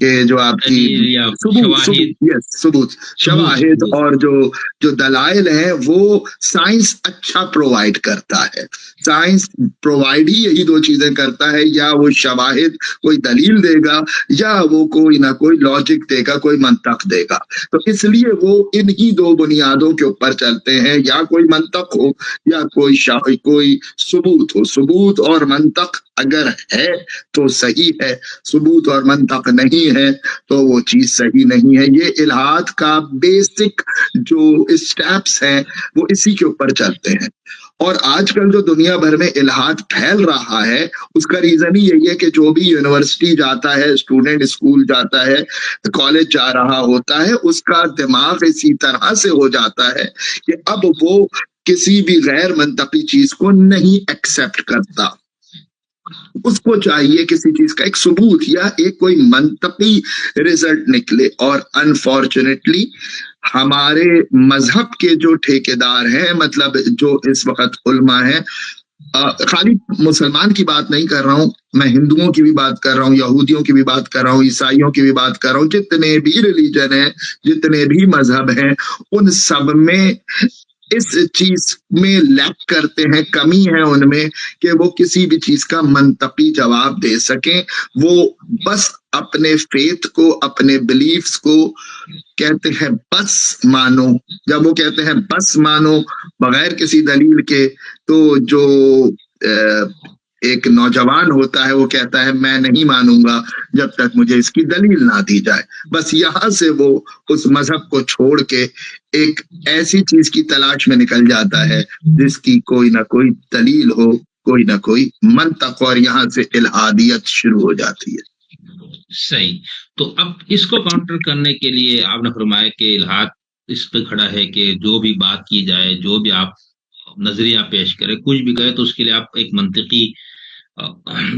کہ جو آپ کی دلیل یا ثبوت شواہد اور جو دلائل ہیں وہ سائنس اچھا پرووائڈ کرتا ہے. سائنس پرووائڈ ہی یہی دو چیزیں کرتا ہے, یا وہ شواہد کوئی دلیل دے گا یا وہ کوئی نہ کوئی لاجک دے گا, کوئی منطق دے گا. تو اس لیے وہ انہی دو بنیادوں کے اوپر چلتے ہیں, یا کوئی منطق ہو یا کوئی ثبوت ہو. ثبوت اور منطق اگر ہے تو صحیح ہے, ثبوت اور منطق نہیں ہے تو وہ چیز صحیح نہیں ہے. یہ الہاد کا بیسک جو اسٹیپس ہیں وہ اسی کے اوپر چلتے ہیں. اور آج کل جو دنیا بھر میں الہاد پھیل رہا ہے اس کا ریزن ہی یہی ہے کہ جو بھی یونیورسٹی جاتا ہے, اسٹوڈنٹ اسکول جاتا ہے, کالج جا رہا ہوتا ہے, اس کا دماغ اسی طرح سے ہو جاتا ہے کہ اب وہ کسی بھی غیر منطقی چیز کو نہیں ایکسپٹ کرتا. اس کو چاہیے کسی چیز کا ایک ثبوت یا ایک کوئی منطقی رزلٹ نکلے. اور انفارچونیٹلی ہمارے مذہب کے جو ٹھیکیدار ہیں, مطلب جو اس وقت علماء ہیں, خالی مسلمان کی بات نہیں کر رہا ہوں, میں ہندوؤں کی بھی بات کر رہا ہوں, یہودیوں کی بھی بات کر رہا ہوں, عیسائیوں کی بھی بات کر رہا ہوں, جتنے بھی ریلیجن ہیں, جتنے بھی مذہب ہیں, ان سب میں اس چیز میں لیک کرتے ہیں, کمی ہے ان میں کہ وہ کسی بھی چیز کا منطقی جواب دے سکیں. وہ بس اپنے فیتھ کو, اپنے بلیفز کو کہتے ہیں بس مانو. جب وہ کہتے ہیں بس مانو بغیر کسی دلیل کے, تو جو ایک نوجوان ہوتا ہے وہ کہتا ہے میں نہیں مانوں گا جب تک مجھے اس کی دلیل نہ دی جائے. بس یہاں سے وہ اس مذہب کو چھوڑ کے ایک ایسی چیز کی تلاش میں نکل جاتا ہے جس کی کوئی نہ کوئی دلیل ہو, کوئی نہ کوئی منطق, اور یہاں سے الہادیت شروع ہو جاتی ہے. صحیح. تو اب اس کو کاؤنٹر کرنے کے لیے آپ نے فرمایا کہ الہاد اس پہ کھڑا ہے کہ جو بھی بات کی جائے, جو بھی آپ نظریہ پیش کرے, کچھ بھی کہے تو اس کے لیے آپ ایک منطقی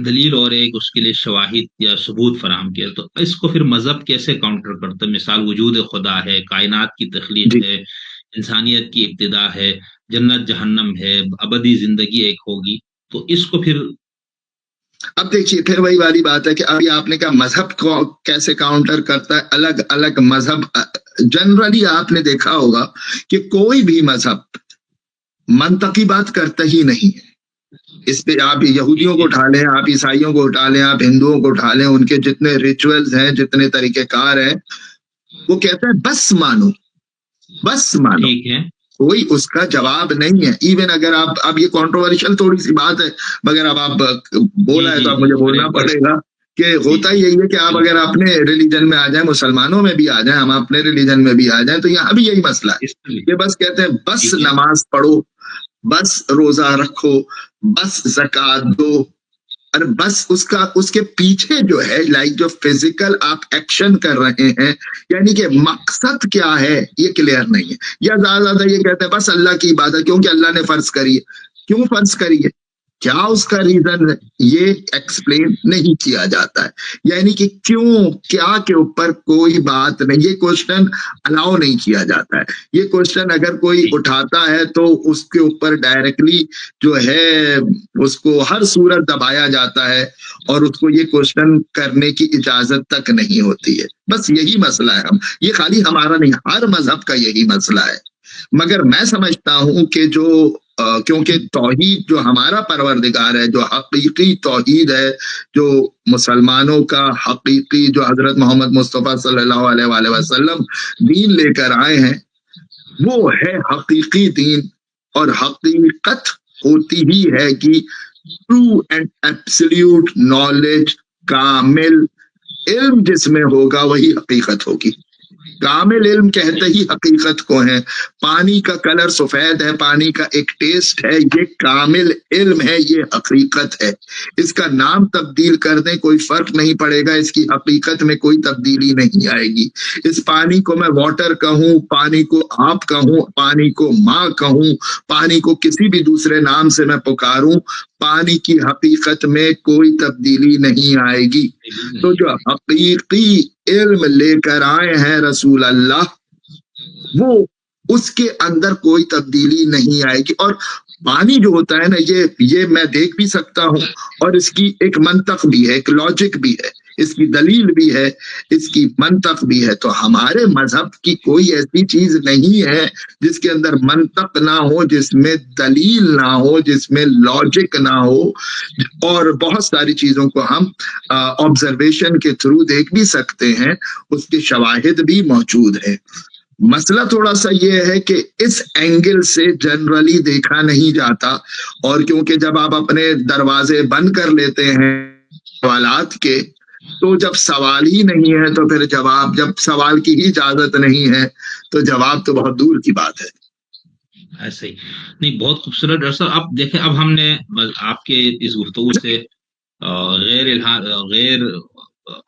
دلیل اور ایک اس کے لیے شواہد یا ثبوت فراہم کیا. تو اس کو پھر مذہب کیسے کاؤنٹر کرتا ہے؟ مثال وجود خدا ہے, کائنات کی تخلیق ہے, انسانیت کی ابتدا ہے, جنت جہنم ہے, ابدی زندگی ایک ہوگی. تو اس کو پھر اب دیکھیے پھر وہی والی بات ہے کہ ابھی آپ نے کہا مذہب کو کیسے کاؤنٹر کرتا ہے. الگ الگ مذہب جنرلی آپ نے دیکھا ہوگا کہ کوئی بھی مذہب منطقی بات کرتا ہی نہیں ہے. اس پہ آپ یہودیوں کو اٹھا لیں, آپ عیسائیوں کو اٹھا لیں, آپ ہندوؤں کو اٹھا لیں, ان کے جتنے ریچولز ہیں, جتنے طریقہ کار ہیں, وہ کہتے ہیں بس مانو, بس مانو. کوئی اس کا جواب نہیں ہے. ایون اگر آپ, اب یہ کنٹروورشل تھوڑی سی بات ہے مگر اب آپ بولا ہے تو اب مجھے بولنا پڑے گا کہ ہوتا یہی ہے کہ آپ اگر اپنے ریلیجن میں آ جائیں, مسلمانوں میں بھی آ جائیں, ہم اپنے ریلیجن میں بھی آ جائیں, تو یہاں بھی یہی مسئلہ ہے کہ بس کہتے ہیں بس نماز پڑھو, بس روزہ رکھو, بس زکات دو, اور بس اس کے پیچھے جو ہے لائک جو فزیکل آپ ایکشن کر رہے ہیں, یعنی کہ مقصد کیا ہے یہ کلیئر نہیں ہے. یا زیادہ یہ کہتے ہیں بس اللہ کی عبادت کیونکہ اللہ نے فرض کری ہے. کیوں فرض کری ہے, کیا اس کا ریزن ہے, یہ ایکسپلین نہیں کیا جاتا ہے. یعنی کہ کیوں, کیا کے اوپر کوئی بات نہیں, یہ کوشچن الاؤ نہیں کیا جاتا ہے. یہ کوشچن اگر کوئی اٹھاتا ہے تو اس کے اوپر ڈائریکٹلی جو ہے اس کو ہر صورت دبایا جاتا ہے, اور اس کو یہ کوشچن کرنے کی اجازت تک نہیں ہوتی ہے. بس یہی مسئلہ ہے. یہ خالی ہمارا نہیں, ہر مذہب کا یہی مسئلہ ہے. مگر میں سمجھتا ہوں کہ جو کیونکہ توحید جو ہمارا پروردگار ہے, جو حقیقی توحید ہے, جو مسلمانوں کا حقیقی, جو حضرت محمد مصطفیٰ صلی اللہ علیہ وآلہ وسلم دین لے کر آئے ہیں, وہ ہے حقیقی دین. اور حقیقت ہوتی ہی ہے کہ ٹرو اینڈ ایبسلیوٹ نالج, کامل علم جس میں ہوگا وہی حقیقت ہوگی. کامل علم کہتے ہی حقیقت کو ہے. پانی کا کلر سفید ہے, پانی کا ایک ٹیسٹ ہے, یہ کامل علم ہے, یہ حقیقت ہے. اس کا نام تبدیل کر دیں کوئی فرق نہیں پڑے گا, اس کی حقیقت میں کوئی تبدیلی نہیں آئے گی. اس پانی کو میں واٹر کہوں, پانی کو آپ کہوں, پانی کو ماں کہوں, پانی کو کسی بھی دوسرے نام سے میں پکاروں, پانی کی حقیقت میں کوئی تبدیلی نہیں آئے گی. تو جو حقیقی علم لے کر آئے ہیں رسول اللہ, وہ اس کے اندر کوئی تبدیلی نہیں آئے گی. اور پانی جو ہوتا ہے نا, یہ میں دیکھ بھی سکتا ہوں, اور اس کی ایک منطق بھی ہے, ایک لاجک بھی ہے اس کی دلیل بھی ہے, اس کی منطق بھی ہے. تو ہمارے مذہب کی کوئی ایسی چیز نہیں ہے جس کے اندر منطق نہ ہو, جس میں دلیل نہ ہو, جس میں لاجک نہ ہو. اور بہت ساری چیزوں کو ہم آبزرویشن کے تھرو دیکھ بھی سکتے ہیں, اس کے شواہد بھی موجود ہیں. مسئلہ تھوڑا سا یہ ہے کہ اس اینگل سے جنرلی دیکھا نہیں جاتا, اور کیونکہ جب آپ اپنے دروازے بند کر لیتے ہیں سوالات کے, تو جب سوال ہی نہیں ہے تو پھر جواب, جب سوال کی ہی اجازت نہیں ہے تو جواب تو بہت دور کی بات ہے. ایسے ہی نہیں, بہت خوبصورت ڈاکٹر صاحب. آپ دیکھیں, اب ہم نے آپ کے اس گفتگو سے غیر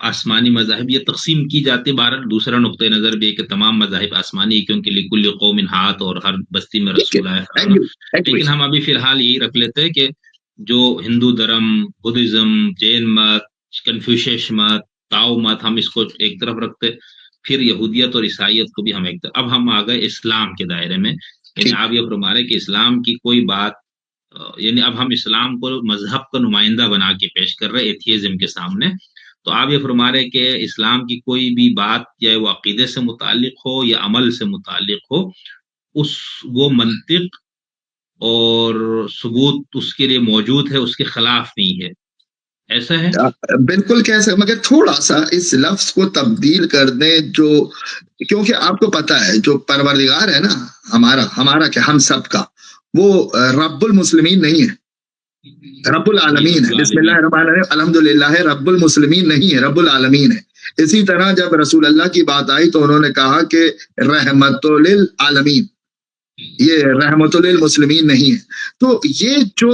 آسمانی مذاہب یہ تقسیم کی جاتی. بہرحال دوسرا نقطۂ نظر بھی ہے کہ تمام مذاہب آسمانی ہے, کیونکہ لکل قوم ہاتھ اور ہر بستی میں رسول آئے. لیکن ہم ابھی فی الحال یہی رکھ لیتے ہیں کہ جو ہندو دھرم, بدھزم, جین مت, کنفیوشس مت, تاؤ مت, ہم اس کو ایک طرف رکھتے. پھر یہودیت اور عیسائیت کو بھی ہم ایک طرف. اب ہم آ گئے اسلام کے دائرے میں. یعنی آپ یہ فرما رہے کہ اسلام کی کوئی بات, یعنی اب ہم اسلام کو مذہب کا نمائندہ بنا کے پیش کر رہے ایتھیزم کے سامنے. تو آپ یہ فرما رہے کہ اسلام کی کوئی بھی بات, یا وہ عقیدے سے متعلق ہو یا عمل سے متعلق ہو, وہ منطق اور ثبوت اس کے لیے موجود ہے, اس کے خلاف نہیں ہے. ایسا ہے؟ بالکل کیسے, مگر تھوڑا سا اس لفظ کو تبدیل کر دیں, جو کیونکہ آپ کو پتا ہے جو پروردگار ہے نا ہمارا کہ ہم سب کا, وہ رب المسلمین نہیں ہے, رب العالمین ہے. بسم اللہ الرحمن الرحیم, الحمدللہ رب المسلمین نہیں ہے, رب العالمین ہے. اسی طرح جب رسول اللہ کی بات آئی تو انہوں نے کہا کہ رحمت للعالمین, یہ رحمت للمسلمین نہیں ہے. تو یہ جو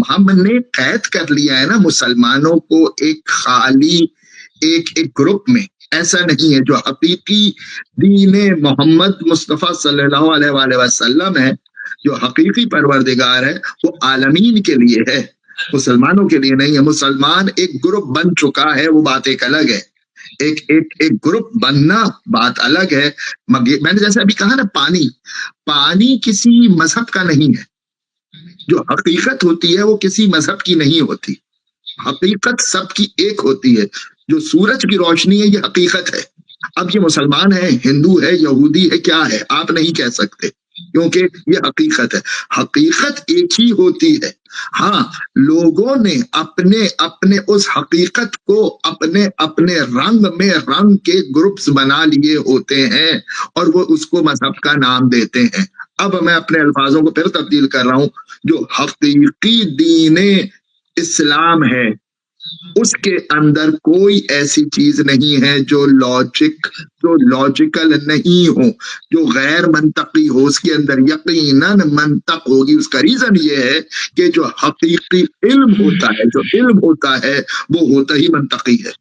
ہم نے قید کر لیا ہے نا مسلمانوں کو ایک خالی ایک گروپ میں, ایسا نہیں ہے. جو حقیقی دین محمد مصطفیٰ صلی اللہ علیہ وآلہ وسلم ہے, جو حقیقی پروردگار ہے, وہ عالمین کے لیے ہے, مسلمانوں کے لیے نہیں ہے. مسلمان ایک گروپ بن چکا ہے, وہ بات ایک الگ ہے. ایک گروپ بننا بات الگ ہے. میں نے جیسے ابھی کہا نا, پانی کسی مذہب کا نہیں ہے. جو حقیقت ہوتی ہے وہ کسی مذہب کی نہیں ہوتی, حقیقت سب کی ایک ہوتی ہے. جو سورج کی روشنی ہے یہ حقیقت ہے. اب یہ مسلمان ہے, ہندو ہے, یہودی ہے, کیا ہے, آپ نہیں کہہ سکتے, کیونکہ یہ حقیقت ہے. حقیقت ایک ہی ہوتی ہے. ہاں, لوگوں نے اپنے اس حقیقت کو اپنے رنگ میں رنگ کے گروپس بنا لیے ہوتے ہیں, اور وہ اس کو مذہب کا نام دیتے ہیں. اب میں اپنے الفاظوں کو پھر تبدیل کر رہا ہوں. جو حقیقی دین اسلام ہے اس کے اندر کوئی ایسی چیز نہیں ہے جو لاجیکل نہیں ہو, جو غیر منطقی ہو. اس کے اندر یقیناً منطق ہوگی. اس کا ریزن یہ ہے کہ جو حقیقی علم ہوتا ہے وہ ہوتا ہی منطقی ہے,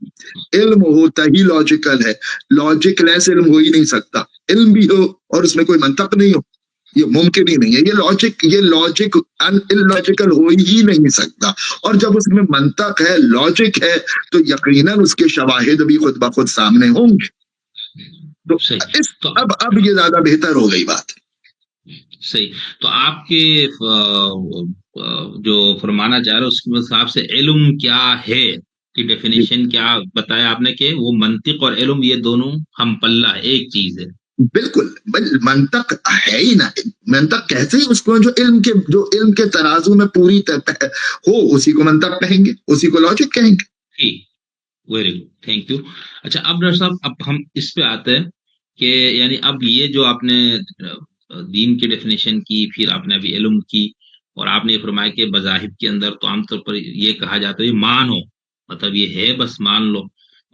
علم ہوتا ہی لاجیکل ہے. لاجک لیس علم ہو ہی نہیں سکتا. علم بھی ہو اور اس میں کوئی منطق نہیں ہو, یہ ممکن ہی نہیں ہے. یہ لاجک انلاجیکل ہو ہی نہیں سکتا. اور جب اس میں منطق ہے, لاجک ہے, تو یقیناً اس کے شواہد بھی خود بخود سامنے ہوں گے. تو اب یہ زیادہ بہتر ہو گئی بات. صحیح. تو آپ کے جو فرمانا چاہ رہے اس کے حساب سے علم کیا ہے کی ڈیفینیشن کیا بتایا آپ نے, کہ وہ منطق اور علم یہ دونوں ہم پلہ ایک چیز ہے. بالکل, منطق ہے ہی نہ. منطق کیسے ہی اس کو جو علم کے ترازو میں پوری ہو, اسی کو منطق کہیں گے, اسی کو لاجک کہیں گے. Very good, thank you. اچھا, اب ڈاکٹر صاحب اب ہم اس پہ آتے ہیں کہ یعنی اب یہ جو آپ نے دین کی ڈیفینیشن کی, پھر آپ نے ابھی علم کی, اور آپ نے یہ فرمایا کہ مذاہب کے اندر تو عام طور پر یہ کہا جاتا ہے مانو, مطلب یہ ہے بس مان لو.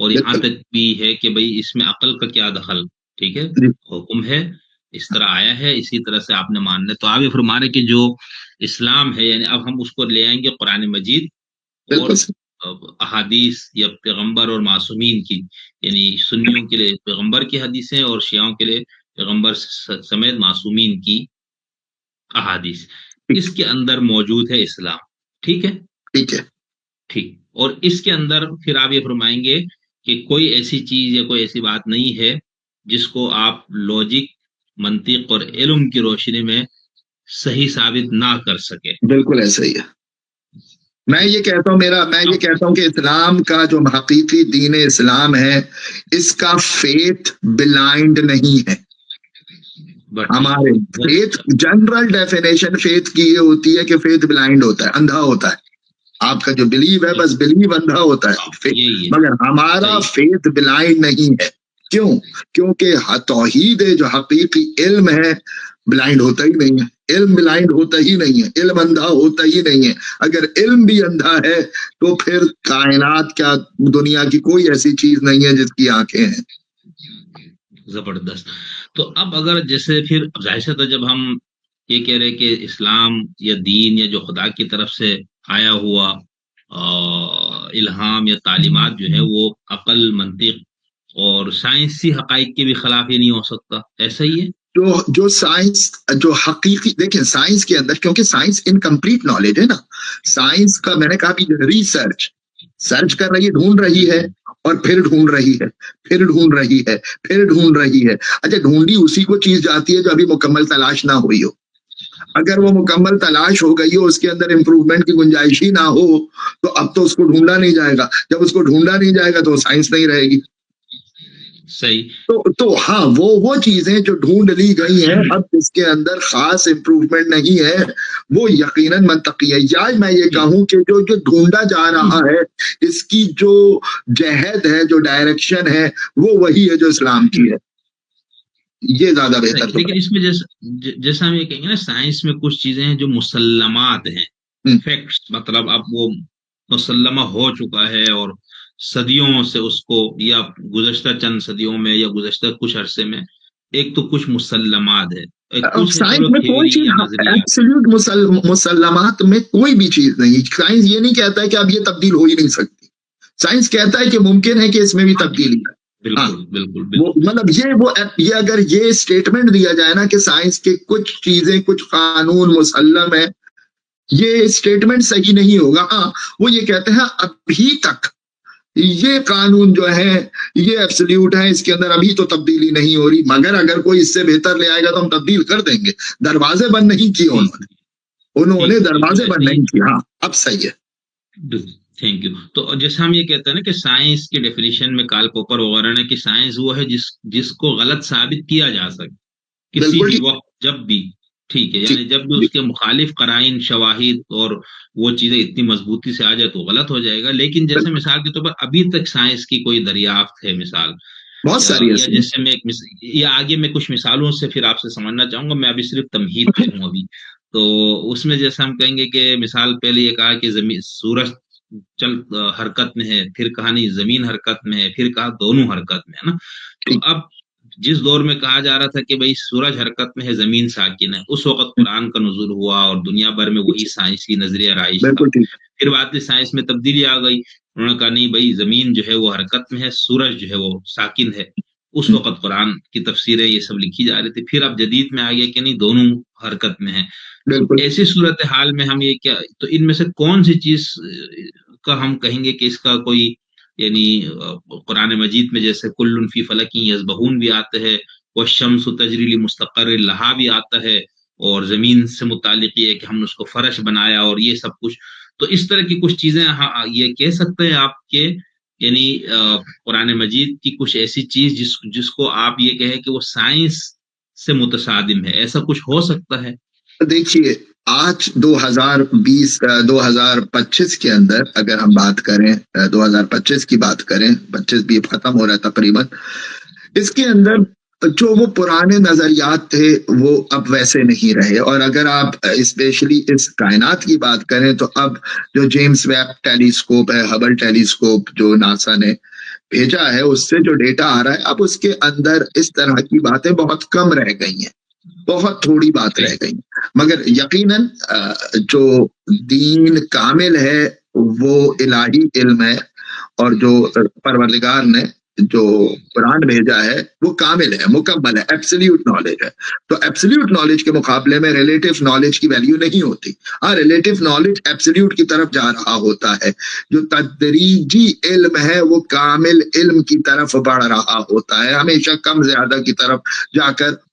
اور یہاں تک بھی ہے کہ بھئی اس میں عقل کا کیا دخل, ٹھیک ہے, حکم ہے, اس طرح آیا ہے, اسی طرح سے آپ نے ماننا. تو آپ یہ فرما رہے کہ جو اسلام ہے, یعنی اب ہم اس کو لے آئیں گے قرآن مجید اور احادیث یا پیغمبر اور معصومین کی, یعنی سنیوں کے لیے پیغمبر کی حدیثیں اور شیعوں کے لیے پیغمبر سمیت معصومین کی احادیث. اس کے اندر موجود ہے اسلام, ٹھیک ہے, ٹھیک. اور اس کے اندر پھر آپ یہ فرمائیں گے کہ کوئی ایسی چیز یا کوئی ایسی بات نہیں ہے جس کو آپ لاجک, منطق اور علم کی روشنی میں صحیح ثابت نہ کر سکے. بالکل ایسا ہی ہے. میں یہ کہتا ہوں کہ اسلام کا جو حقیقی دین اسلام ہے اس کا فیتھ بلائنڈ نہیں ہے. ہمارے فیتھ جنرل ڈیفینیشن فیتھ کی یہ ہوتی ہے کہ فیتھ بلائنڈ ہوتا ہے, اندھا ہوتا ہے. آپ کا جو بلیو ہے بس بلیو اندھا ہوتا ہے, مگر ہمارا فیتھ بلائنڈ نہیں ہے. کیوں؟ کیونکہ توحید جو حقیقی علم ہے بلائنڈ ہوتا ہی نہیں ہے. علم بلائنڈ ہوتا ہی نہیں ہے, علم اندھا ہوتا ہی نہیں ہے. اگر علم بھی اندھا ہے تو پھر کائنات کیا, دنیا کی کوئی ایسی چیز نہیں ہے جس کی آنکھیں ہیں. زبردست. تو اب اگر جیسے پھر ظاہر سے تو جب ہم یہ کہہ رہے کہ اسلام یا دین یا جو خدا کی طرف سے آیا ہوا الہام یا تعلیمات جو ہے وہ عقل, منطق اور سائنسی حقائق کے بھی خلاف یہ نہیں ہو سکتا, ایسا ہی ہے؟ جو سائنس جو حقیقی, دیکھیں سائنس کے اندر, کیونکہ سائنس انکمپلیٹ نالج ہے نا, سائنس کا میں نے کہا کہ ریسرچ سرچ کر رہی ہے, ڈھونڈ رہی ہے اور پھر ڈھونڈ رہی ہے, پھر ڈھونڈ رہی ہے, پھر ڈھونڈ رہی ہے. اچھا, ڈھونڈی اسی کو چیز جاتی ہے جو ابھی مکمل تلاش نہ ہوئی ہو. اگر وہ مکمل تلاش ہو گئی ہو, اس کے اندر امپروومنٹ کی گنجائش ہی نہ ہو, تو اب تو اس کو ڈھونڈا نہیں جائے گا. جب اس کو ڈھونڈا نہیں جائے گا تو سائنس نہیں رہے گی. صحیح. تو ہاں وہ چیزیں جو ڈھونڈ لی گئی ہیں, اب اس کے اندر خاص امپروومنٹ نہیں ہے, وہ یقیناً منطقی ہے. یا میں یہ کہوں کہ جو ڈھونڈا جا رہا ہے اس کی جو جہد ہے, جو ڈائریکشن ہے, وہ وہی ہے جو اسلام کی ہے. یہ زیادہ بہتر. لیکن اس میں جیسا ہم یہ کہیں گے نا, سائنس میں کچھ چیزیں ہیں جو مسلمات ہیں, فیکٹس, مطلب اب وہ مسلمہ ہو چکا ہے اور صدیوں سے اس کو, یا گزشتہ چند صدیوں میں یا گزشتہ کچھ عرصے میں, ایک تو کچھ مسلمات ہے. سائنس میں کوئی چیز ایبسلیوٹ مسلمات میں کوئی بھی چیز نہیں. سائنس یہ نہیں کہتا ہے کہ اب یہ تبدیل ہو ہی نہیں سکتی. سائنس کہتا ہے کہ ممکن ہے کہ اس میں بھی تبدیلی ہے. مطلب یہ اگر یہ اسٹیٹمنٹ دیا جائے نا کہ سائنس کے کچھ چیزیں, کچھ قانون مسلم ہے, یہ اسٹیٹمنٹ صحیح نہیں ہوگا. ہاں, وہ یہ کہتے ہیں ابھی تک یہ قانون جو ہے یہ ایبسلیوٹ ہے, اس کے اندر ابھی تو تبدیلی نہیں ہو رہی, مگر اگر کوئی اس سے بہتر لے آئے گا تو ہم تبدیل کر دیں گے. دروازے بند نہیں کیے انہوں نے دروازے بند نہیں کیے. ہاں, اب صحیح ہے. Thank you. تو جیسے ہم یہ کہتے ہیں نا کہ سائنس کی ڈیفینیشن میں کارل پوپر وغیرہ نے کہ سائنس وہ ہے جس کو غلط ثابت کیا جا سکے کسی بھی وقت, جب بھی, ٹھیک ہے, یعنی جب بھی اس کے مخالف قرائن, شواہد اور وہ چیزیں اتنی مضبوطی سے آ جائے تو غلط ہو جائے گا. لیکن جیسے مثال کے طور پر ابھی تک سائنس کی کوئی دریافت ہے, مثال بہت ساری, یا جیسے میں یا آگے میں کچھ مثالوں سے پھر آپ سے سمجھنا چاہوں گا, میں ابھی صرف تمہید پہ ہوں ابھی. تو اس میں جیسے ہم کہیں گے کہ مثال پہلے یہ کہا کہ سورج چل حرکت میں ہے, پھر کہا نہیں زمین حرکت میں ہے, پھر کہا دونوں حرکت میں ہے نا. تو اب جس دور میں کہا جا رہا تھا کہ بھائی سورج حرکت میں ہے, زمین ساکن ہے, اس وقت قرآن کا نزول ہوا اور دنیا بھر میں وہی سائنسی نظریہ رائج تھا. پھر بعد میں سائنس میں تبدیلی آ گئی, انہوں نے کہا نہیں بھائی زمین جو ہے وہ حرکت میں ہے, سورج جو ہے وہ ساکن ہے. اس وقت قرآن کی تفسیریں یہ سب لکھی جا رہی تھی. پھر اب جدید میں آ گیا کہ نہیں دونوں حرکت میں ہیں. ایسی صورتحال میں ہم یہ کیا, تو ان میں سے کون سی چیز کا ہم کہیں گے کہ اس کا کوئی, یعنی قرآن مجید میں جیسے کل فی فلک یسبحون بھی آتا ہے, والشمس تجری لمستقر لہا بھی آتا ہے, اور زمین سے متعلق یہ ہے کہ ہم نے اس کو فرش بنایا اور یہ سب کچھ. تو اس طرح کی کچھ چیزیں یہ کہہ سکتے ہیں آپ کے, یعنی قرآن مجید کی کچھ ایسی چیز جس کو آپ یہ کہیں کہ وہ سائنس سے متصادم ہے, ایسا کچھ ہو سکتا ہے؟ دیکھیے آج 2025 کے اندر اگر ہم بات کریں, 2025 کی بات کریں, 25 بھی ختم ہو رہا ہے تقریباً, اس کے اندر جو وہ پرانے نظریات تھے وہ اب ویسے نہیں رہے. اور اگر آپ اسپیشلی اس کائنات کی بات کریں تو اب جو جیمز ویب ٹیلیسکوپ ہے, ہبل ٹیلیسکوپ جو ناسا نے بھیجا ہے, اس سے جو ڈیٹا آ رہا ہے, اب اس کے اندر اس طرح کی باتیں بہت کم رہ گئی ہیں, بہت تھوڑی بات رہ گئی. مگر یقیناً جو دین کامل ہے وہ الہی علم ہے, اور جو پروردگار نے جو قرآن بھیجا ہے وہ کامل ہے, مکمل ہے, ایبسلیوٹ نالج ہے. تو ایبسلیوٹ نالج کے مقابلے میں ریلیٹیو نالج کی ویلیو نہیں ہوتی. ہاں, ریلیٹیو نالج ایبسلیوٹ کی طرف جا رہا ہوتا ہے, جو تدریجی علم ہے وہ کامل علم کی طرف بڑھ رہا ہوتا ہے, ہمیشہ کم زیادہ کی طرف جا کر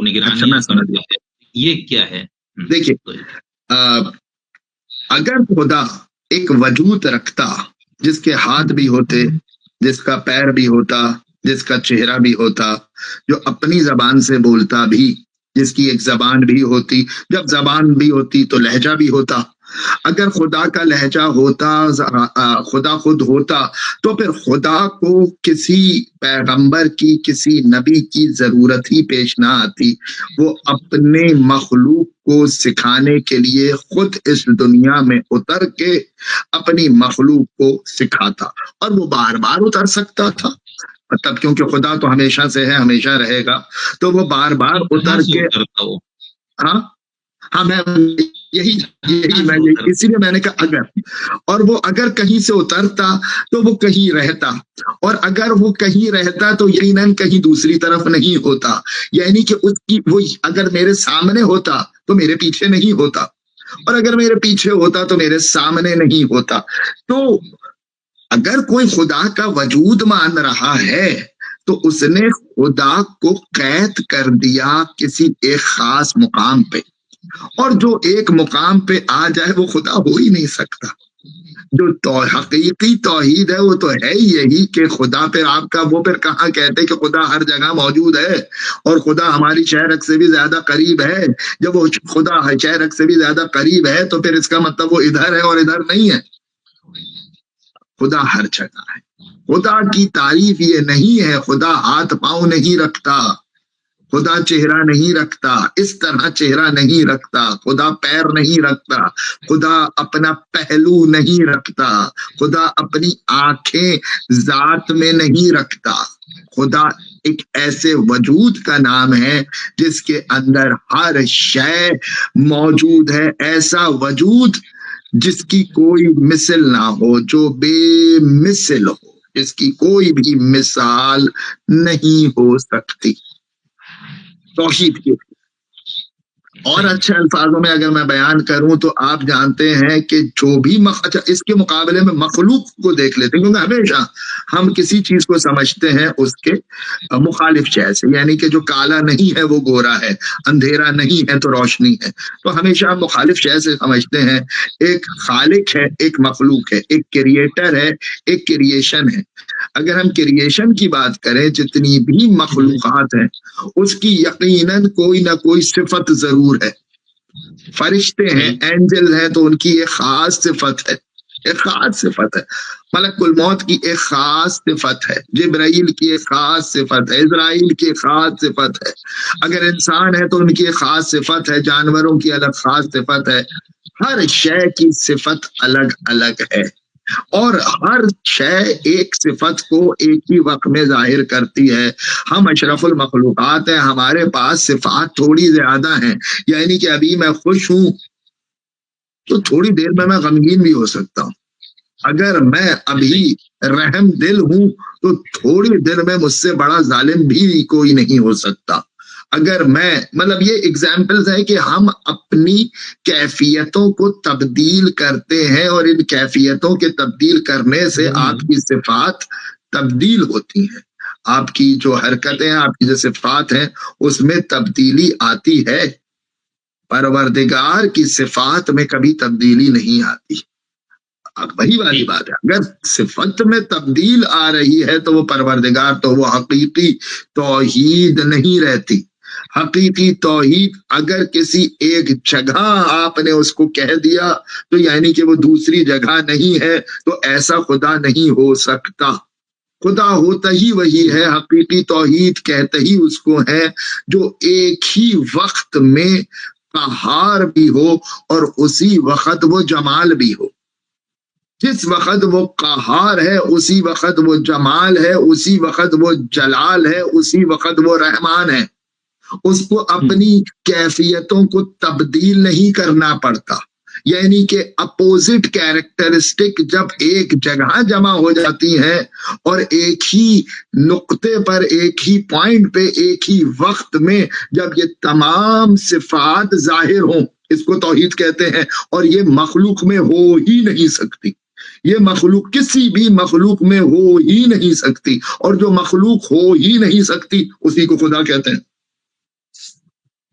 وہ نگرانی اچھا میں سمجھ کرتا ہے، یہ کیا ہے؟ دیکھیے اگر خدا ایک وجود رکھتا جس کے ہاتھ بھی ہوتے، جس کا پیر بھی ہوتا، جس کا چہرہ بھی ہوتا، جو اپنی زبان سے بولتا بھی، جس کی ایک زبان بھی ہوتی، جب زبان بھی ہوتی تو لہجہ بھی ہوتا، اگر خدا کا لہجہ ہوتا، خدا خود ہوتا، تو پھر خدا کو کسی پیغمبر کی، کسی نبی کی ضرورت ہی پیش نہ آتی. وہ اپنے مخلوق کو سکھانے کے لیے خود اس دنیا میں اتر کے اپنی مخلوق کو سکھاتا، اور وہ بار بار اتر سکتا تھا، مطلب کیونکہ خدا تو ہمیشہ سے ہے، ہمیشہ رہے گا، تو وہ بار بار اتر کے ہاں میں اسی لیے میں نے کہا اگر، اور وہ اگر کہیں سے اترتا تو وہ کہیں رہتا، اور اگر وہ کہیں رہتا تو یقیناً کہیں دوسری طرف نہیں ہوتا، یعنی کہ اس کی وہ اگر میرے سامنے ہوتا تو میرے پیچھے نہیں ہوتا، اور اگر میرے پیچھے ہوتا تو میرے سامنے نہیں ہوتا. تو اگر کوئی خدا کا وجود مان رہا ہے تو اس نے خدا کو قید کر دیا کسی ایک خاص مقام پہ، اور جو ایک مقام پہ آ جائے وہ خدا ہو ہی نہیں سکتا. جو حقیقی توحید ہے وہ تو ہے یہی کہ خدا پہ آپ کا وہ پھر کہاں کہتے کہ خدا ہر جگہ موجود ہے اور خدا ہماری شہرک سے بھی زیادہ قریب ہے. جب وہ خدا شہرک سے بھی زیادہ قریب ہے تو پھر اس کا مطلب وہ ادھر ہے اور ادھر نہیں ہے. خدا ہر جگہ ہے. خدا کی تعریف یہ نہیں ہے خدا ہاتھ پاؤں نہیں رکھتا، خدا چہرہ نہیں رکھتا، اس طرح چہرہ نہیں رکھتا، خدا پیر نہیں رکھتا، خدا اپنا پہلو نہیں رکھتا، خدا اپنی آنکھیں ذات میں نہیں رکھتا. خدا ایک ایسے وجود کا نام ہے جس کے اندر ہر شے موجود ہے، ایسا وجود جس کی کوئی مثل نہ ہو، جو بے مثل ہو، جس کی کوئی بھی مثال نہیں ہو سکتی. توحید کی اور اچھے الفاظوں میں اگر میں بیان کروں تو آپ جانتے ہیں کہ جو بھی اچھا اس کے مقابلے میں مخلوق کو دیکھ لیتے ہیں، کیونکہ ہمیشہ ہم کسی چیز کو سمجھتے ہیں اس کے مخالف شے سے، یعنی کہ جو کالا نہیں ہے وہ گورا ہے، اندھیرا نہیں ہے تو روشنی ہے، تو ہمیشہ ہم مخالف شے سے سمجھتے ہیں. ایک خالق ہے، ایک مخلوق ہے، ایک کریٹر ہے، ایک کریشن ہے. اگر ہم کریشن کی بات کریں، جتنی بھی مخلوقات ہیں اس کی یقیناً کوئی نہ کوئی صفت ضرور ہے. فرشتے ہیں، اینجل ہیں، تو ان کی ایک خاص صفت ہے، ایک خاص صفت ہے. ملک الموت کی ایک خاص صفت ہے، جبرائیل کی ایک خاص صفت ہے، اسرائیل کی ایک خاص صفت ہے. اگر انسان ہے تو ان کی ایک خاص صفت ہے، جانوروں کی الگ خاص صفت ہے. ہر شے کی صفت الگ الگ ہے، اور ہر شے ایک صفت کو ایک ہی وقت میں ظاہر کرتی ہے. ہم اشرف المخلوقات ہیں، ہمارے پاس صفات تھوڑی زیادہ ہیں، یعنی کہ ابھی میں خوش ہوں تو تھوڑی دیر میں غمگین بھی ہو سکتا ہوں. اگر میں ابھی رحم دل ہوں تو تھوڑی دیر میں مجھ سے بڑا ظالم بھی کوئی نہیں ہو سکتا. اگر میں مطلب یہ اگزامپلز ہے کہ ہم اپنی کیفیتوں کو تبدیل کرتے ہیں، اور ان کیفیتوں کے تبدیل کرنے سے آپ کی صفات تبدیل ہوتی ہیں. آپ کی جو حرکتیں، آپ کی جو صفات ہیں اس میں تبدیلی آتی ہے. پروردگار کی صفات میں کبھی تبدیلی نہیں آتی. اب وہی والی بات ہے، اگر صفت میں تبدیل آ رہی ہے تو وہ پروردگار تو وہ حقیقی توحید نہیں رہتی. حقیقی توحید اگر کسی ایک جگہ آپ نے اس کو کہہ دیا تو یعنی کہ وہ دوسری جگہ نہیں ہے، تو ایسا خدا نہیں ہو سکتا. خدا ہوتا ہی وہی ہے، حقیقی توحید کہتے ہی اس کو ہے جو ایک ہی وقت میں قہار بھی ہو اور اسی وقت وہ جمال بھی ہو. جس وقت وہ قہار ہے اسی وقت وہ جمال ہے، اسی وقت وہ جلال ہے، اسی وقت وہ رحمان ہے. اس کو اپنی کیفیتوں کو تبدیل نہیں کرنا پڑتا، یعنی کہ اپوزٹ کیریکٹرسٹک جب ایک جگہ جمع ہو جاتی ہیں اور ایک ہی نقطے پر، ایک ہی پوائنٹ پہ، ایک ہی وقت میں جب یہ تمام صفات ظاہر ہوں، اس کو توحید کہتے ہیں. اور یہ مخلوق میں ہو ہی نہیں سکتی، یہ مخلوق کسی بھی مخلوق میں ہو ہی نہیں سکتی، اور جو مخلوق ہو ہی نہیں سکتی اسی کو خدا کہتے ہیں.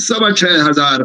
6,500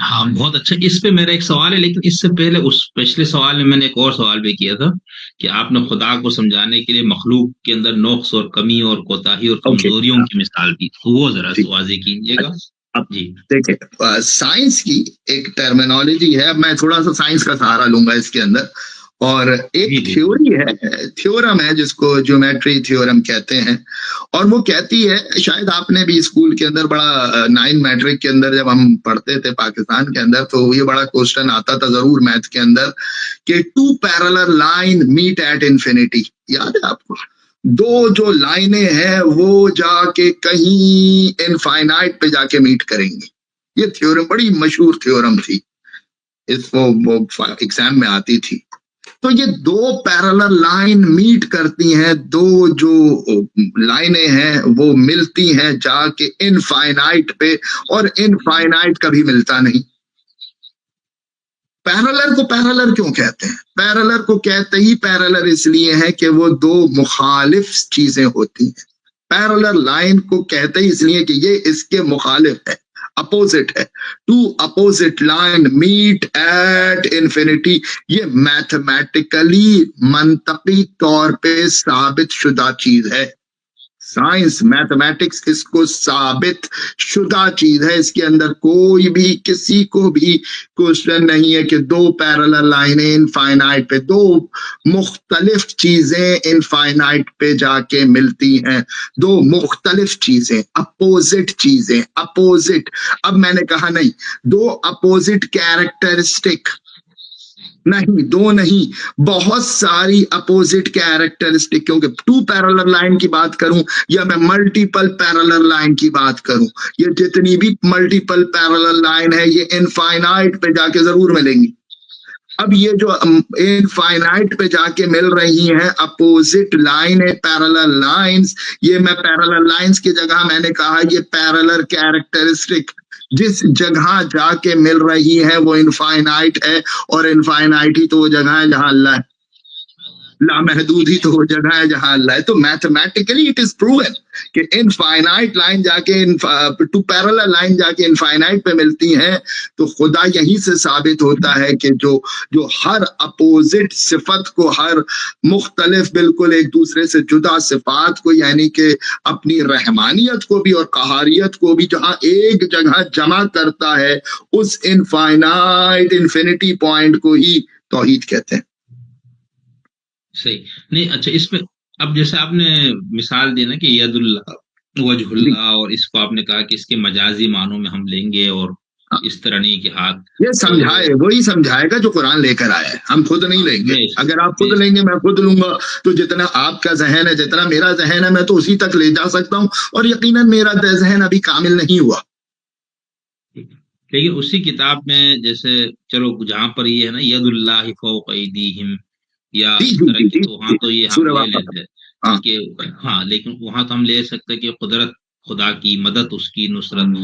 ہاں بہت اچھا. اس پہ میرا ایک سوال ہے، لیکن اس سے پہلے اس پچھلے سوال میں میں نے ایک اور سوال بھی کیا تھا کہ آپ نے خدا کو سمجھانے کے لیے مخلوق کے اندر نقص اور کمی اور کوتاہی اور اوکے کمزوریوں کی مثال دی، تو وہ ذرا ٹھیک. واضح کیجیے گا. اب جی دیکھیں سائنس کی ایک ٹرمینالوجی ہے. اب میں تھوڑا سا سائنس کا سہارا لوں گا اس کے اندر. اور ایک جی جی تھیوری ہے، تھیورم ہے جس کو جیومیٹری تھیورم کہتے ہیں. اور وہ کہتی ہے، شاید آپ نے بھی اسکول کے اندر بڑا 9 میٹرک کے اندر جب ہم پڑھتے تھے پاکستان کے اندر، تو یہ بڑا کوسچن آتا تھا ضرور میتھ کے اندر کہ 2 parallel line meet at infinity. یاد ہے آپ کو؟ دو جو لائنیں ہیں وہ جا کے کہیں انفائنائٹ پہ جا کے میٹ کریں گی. یہ تھیورم بڑی مشہور تھیورم تھی، اس کو ایگزام میں آتی تھی. تو یہ 2 پیرلل لائن میٹ کرتی ہیں، دو جو لائنیں ہیں وہ ملتی ہیں جا کے انفائنائٹ پہ، اور انفائنائٹ کبھی ملتا نہیں. پیرلر کو پیرلر کیوں کہتے ہیں؟ پیرلر کو کہتے ہی پیرلر اس لیے ہے کہ وہ 2 مخالف چیزیں ہوتی ہیں. پیرلر لائن کو کہتے ہی اس لیے کہ یہ اس کے مخالف ہے، اپوزٹ ہے. 2 opposite line meet at infinity. یہ میتھمیٹیکلی منطقی طور پہ ثابت شدہ چیز ہے. سائنس میتھمیٹکس اس کو ثابت شدہ چیز ہے. اس کے اندر کوئی بھی کسی کو بھی کوشچن نہیں ہے کہ 2 پیرلل لائنیں انفائنائٹ پہ، 2 مختلف چیزیں انفائنائٹ پہ جا کے ملتی ہیں. 2 مختلف چیزیں، اپوزٹ چیزیں، اپوزٹ. اب میں نے کہا نہیں 2 اپوزٹ کیریکٹرسٹک نہیں، 2 نہیں، بہت ساری اپوزٹ کیریکٹرسٹک. کیونکہ 2 پیرلل لائن کی بات کروں یا میں ملٹیپل پیرلل لائن کی بات کروں، یہ جتنی بھی ملٹیپل پیرلل لائن ہے یہ انفائنائٹ پہ جا کے ضرور ملیں گی. اب یہ جو انفائنائٹ پہ جا کے مل رہی ہیں اپوزٹ لائن پیرلل لائنز، یہ میں پیرلل لائنز کی جگہ میں نے کہا یہ پیرلل کیریکٹرسٹک جس جگہ جا کے مل رہی ہے وہ انفائنائٹ ہے. اور انفائنائٹ ہی تو وہ جگہ ہے جہاں اللہ ہے، لامحدود ہی تو وہ جگہ ہے جہاں اللہ ہے. تو میتھمیٹیکلی اٹ از پروون کہ انفائنائٹ لائن جا کے 2 پیرلل لائن جا کے انفائنائٹ پہ ملتی ہیں. تو خدا یہیں سے ثابت ہوتا ہے کہ جو ہر اپوزٹ صفت کو، ہر مختلف بالکل ایک دوسرے سے جدا صفات کو، یعنی کہ اپنی رحمانیت کو بھی اور قہاریت کو بھی جہاں ایک جگہ جمع کرتا ہے، اس انفائنائٹ انفینٹی پوائنٹ کو ہی توحید کہتے ہیں. صحیح. نہیں اچھا، اس میں اب جیسے آپ نے مثال دی نا کہ ید اللہ، وجہ اللہ، اور اس کو آپ نے کہا کہ اس کے مجازی معنوں میں ہم لیں گے اور اس طرح نہیں کہ ہاتھ. یہ سمجھائے وہی سمجھائے گا جو قرآن لے کر آیا ہے، ہم خود نہیں لیں گے. اگر آپ خود لیں گے میں خود لوں گا تو جتنا آپ کا ذہن ہے جتنا میرا ذہن ہے میں تو اسی تک لے جا سکتا ہوں، اور یقیناً میرا ذہن ابھی کامل نہیں ہوا. لیکن اسی کتاب میں جیسے چلو جہاں پر یہ ہے نا ید اللہ فوق ایدیہم یا اس طرح کی، تو وہاں تو یہ ہم لے لیتے ہیں کہ ہاں، لیکن وہاں تو ہم لے سکتے ہیں کہ قدرت خدا کی، مدد اس کی، نصرت.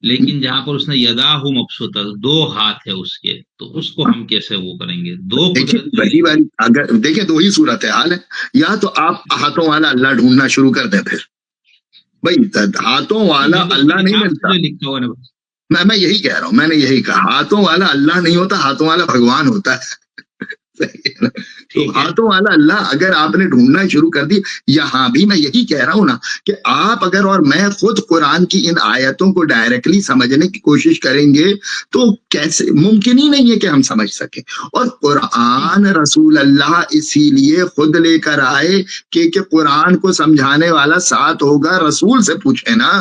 لیکن جہاں پر اس نے یداہ مبسوطہ، 2 ہاتھ ہے اس کے، تو اس کو ہم کیسے وہ کریں گے؟ 2 قدرت. اگر دیکھیں 2 ہی صورت حال ہے. یا تو آپ ہاتھوں والا اللہ ڈھونڈنا شروع کر دیں، پھر بھائی ہاتھوں والا اللہ نہیں ملتا. لکھا ہوا نا، میں یہی کہہ رہا ہوں، میں نے یہی کہا ہاتھوں والا اللہ نہیں ہوتا، ہاتھوں والا بھگوان ہوتا ہے. تو ہاتھوں والا اللہ اگر آپ نے ڈھونڈنا شروع کر دی، یہاں بھی میں یہی کہہ رہا ہوں نا کہ آپ اگر اور میں خود قرآن کی ان آیتوں کو ڈائریکٹلی سمجھنے کی کوشش کریں گے تو کیسے ممکن ہی نہیں ہے کہ ہم سمجھ سکیں. اور قرآن رسول اللہ اسی لیے خود لے کر آئے کہ قرآن کو سمجھانے والا ساتھ ہوگا. رسول سے پوچھے نا،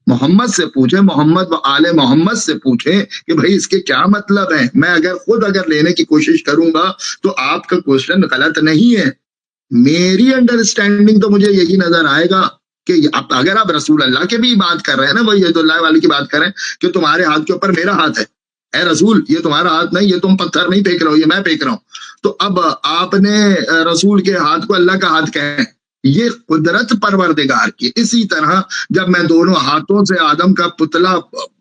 محمد سے پوچھیں، محمد و آل محمد سے پوچھیں کہ بھائی اس کے کیا مطلب ہے. میں اگر لینے کی کوشش کروں گا تو آپ کا کوشچن غلط نہیں ہے. میری انڈرسٹینڈنگ تو مجھے یہی نظر آئے گا کہ اگر آپ رسول اللہ کے بھی بات کر رہے ہیں نا، وہ ید اللہ والی کی بات کر رہے ہیں کہ تمہارے ہاتھ کے اوپر میرا ہاتھ ہے، اے رسول یہ تمہارا ہاتھ نہیں، یہ تم پتھر نہیں پھینک رہے ہو، یہ میں پھینک رہا ہوں. تو اب آپ نے رسول کے ہاتھ کو اللہ کا ہاتھ کہیں، یہ قدرت پروردگار کی. اسی طرح جب میں دونوں ہاتھوں سے آدم کا پتلا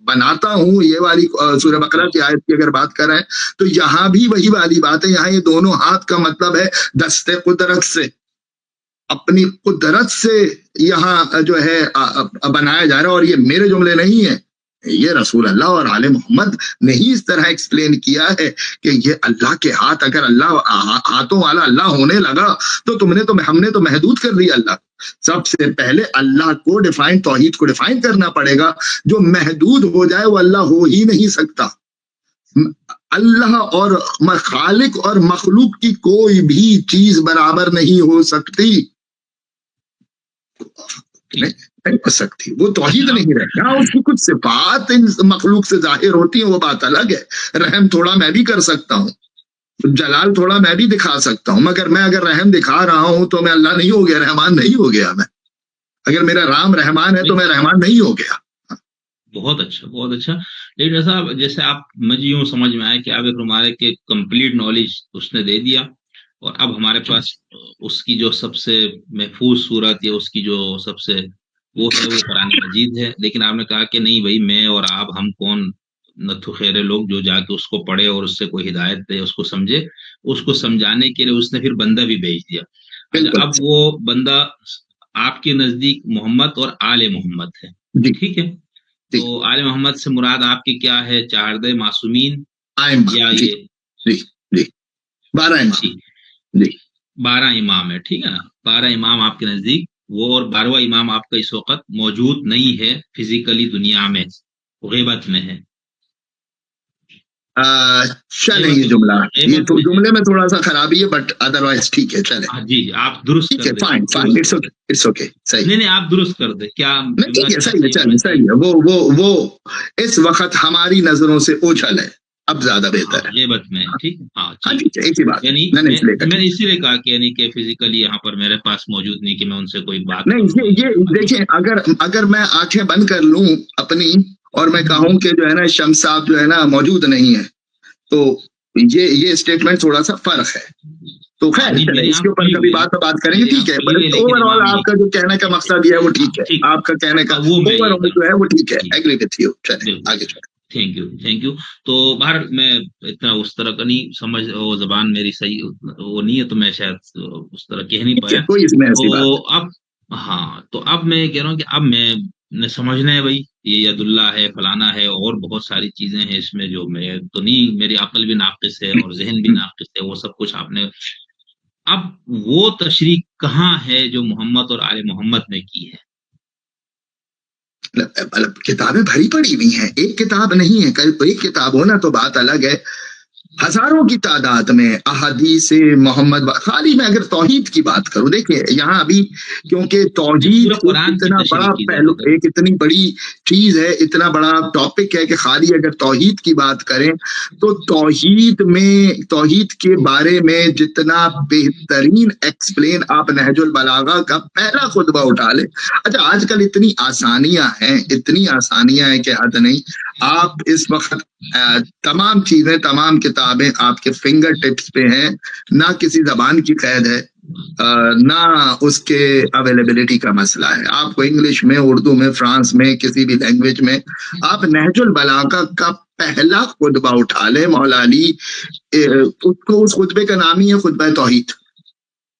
بناتا ہوں، یہ والی سورہ بقرہ کی آیت کی اگر بات کریں تو یہاں بھی وہی والی بات ہے. یہاں یہ دونوں ہاتھ کا مطلب ہے دست قدرت سے، اپنی قدرت سے یہاں جو ہے بنایا جا رہا ہے. اور یہ میرے جملے نہیں ہیں، یہ رسول اللہ اور آل محمد نے ہی اس طرح ایکسپلین کیا ہے کہ یہ اللہ کے ہاتھ، اگر اللہ ہاتھوں والا اللہ ہونے لگا تو ہم نے تو محدود کر دیا اللہ. سب سے پہلے اللہ کو توحید کو ڈیفائن کرنا پڑے گا. جو محدود ہو جائے وہ اللہ ہو ہی نہیں سکتا. اللہ اور خالق اور مخلوق کی کوئی بھی چیز برابر نہیں ہو سکتی، نہیں ہو سکتی. وہ توحید نہیں رہے گا. اس کی کچھ صفات ان مخلوق سے ظاہر ہوتی ہیں، وہ بات الگ ہے. رحم تھوڑا میں بھی کر سکتا ہوں، جلال تھوڑا میں بھی دکھا سکتا ہوں، مگر میں اگر رحم دکھا رہا ہوں تو میں اللہ نہیں ہو گیا، رحمان نہیں ہو گیا. میں اگر میرا رام رحمان ہے تو میں رحمان نہیں ہو گیا. بہت اچھا، بہت اچھا. لیکن صاحب جیسے آپ مجھے یوں سمجھ میں آئے کہ آپ ایک ہمارے کے کمپلیٹ نالج اس نے دے دیا، اور اب ہمارے پاس اس کی جو سب سے محفوظ صورت یا اس کی جو سب سے وہ ہے وہ قرآن مجید ہے. لیکن آپ نے کہا کہ نہیں بھائی، میں اور آپ ہم کون نتھو خیرے لوگ جو جا کے اس کو پڑھے اور اس سے کوئی ہدایت دے، اس کو سمجھے. اس کو سمجھانے کے لیے اس نے پھر بندہ بھی بھیج دیا. اب وہ بندہ آپ کے نزدیک محمد اور آل محمد ہے، ٹھیک ہے؟ تو آل محمد سے مراد آپ کی کیا ہے؟ 14 معصومین یا یہ 12 امام ہے، ٹھیک ہے نا؟ 12 امام آپ کے نزدیک وہ، اور 12واں امام آپ کا اس وقت موجود نہیں ہے فزیکلی دنیا میں، غیبت میں ہے. چلے یہ جملہ، یہ تو جملے میں تھوڑا سا خرابی ہے، بٹ ادروائز ٹھیک ہے. چلے جی آپ درست کر دیں. فائن فائن، اٹس اوکے، صحیح. نہیں آپ درست کر دیں. کیا ٹھیک ہے، صحیح ہے، چلیے صحیح ہے. وہ اس وقت ہماری نظروں سے اوجھل ہے، اب زیادہ بہتر ہے. غیبت میں، ٹھیک ہے. ہاں ٹھیک ہے، ایک ہی بات. یعنی میں نے اسی لیے کہا کہ یعنی کہ فزیکلی یہاں پر میرے پاس موجود نہیں کہ میں ان سے کوئی بات نہیں. یہ دیکھیں، اگر میں آنکھیں بند کر لوں اپنی اور میں کہوں کہ جو ہے نا شمس صاحب جو ہے نا موجود نہیں ہے، تو یہ اسٹیٹمنٹ تھوڑا سا فرق ہے. تو خیر اس کے اوپر کبھی بات کریں گے، ٹھیک ہے. اوور آل آپ کا جو کہنے کا مقصد یہ ہے وہ ٹھیک ہے، آپ کا کہنے کا اوور آل جو ہے وہ ٹھیک ہے. Agree with you. چلیں آگے چلیں. Thank you. تو باہر میں اتنا اس طرح کا نہیں سمجھ، وہ زبان میری صحیح وہ نہیں ہے، تو میں شاید اس طرح کہہ نہیں پایا. تو اب میں کہہ رہا ہوں کہ اب میں نے سمجھنا ہے بھائی یہ ید اللہ ہے، فلانا ہے، اور بہت ساری چیزیں ہیں اس میں جو میں تو نہیں، میری عقل بھی ناقص ہے اور ذہن بھی ناقص ہے، وہ سب کچھ آپ نے. اب وہ تشریح کہاں ہے جو محمد اور آل محمد نے کی ہے؟ کتابیں بھری پڑی ہوئی ہیں، ایک کتاب نہیں ہے. ایک کتاب ہونا تو بات الگ ہے، ہزاروں کی تعداد میں احادیث محمد. خالی میں اگر توحید کی بات کروں، دیکھیں یہاں ابھی کیونکہ توحید اتنا بڑا پہلو، ایک اتنی بڑی چیز ہے، اتنا بڑا ٹاپک ہے کہ خالی اگر توحید کی بات کریں تو توحید کے بارے میں جتنا بہترین ایکسپلین آپ نہج البلاغہ کا پہلا خطبہ اٹھا لیں. اچھا آج کل اتنی آسانیاں ہیں کہ حد نہیں. آپ اس وقت تمام چیزیں، تمام کتابیں آپ کے فنگر ٹپس پہ ہیں. نہ کسی زبان کی قید ہے، نہ اس کے اویلیبلٹی کا مسئلہ ہے. آپ کو انگلش میں، اردو میں، فرانس میں، کسی بھی لینگویج میں آپ نہج البلاغہ کا پہلا خطبہ اٹھا لیں. مولا علی اس خطبے کا نام ہی ہے خطبہ توحید.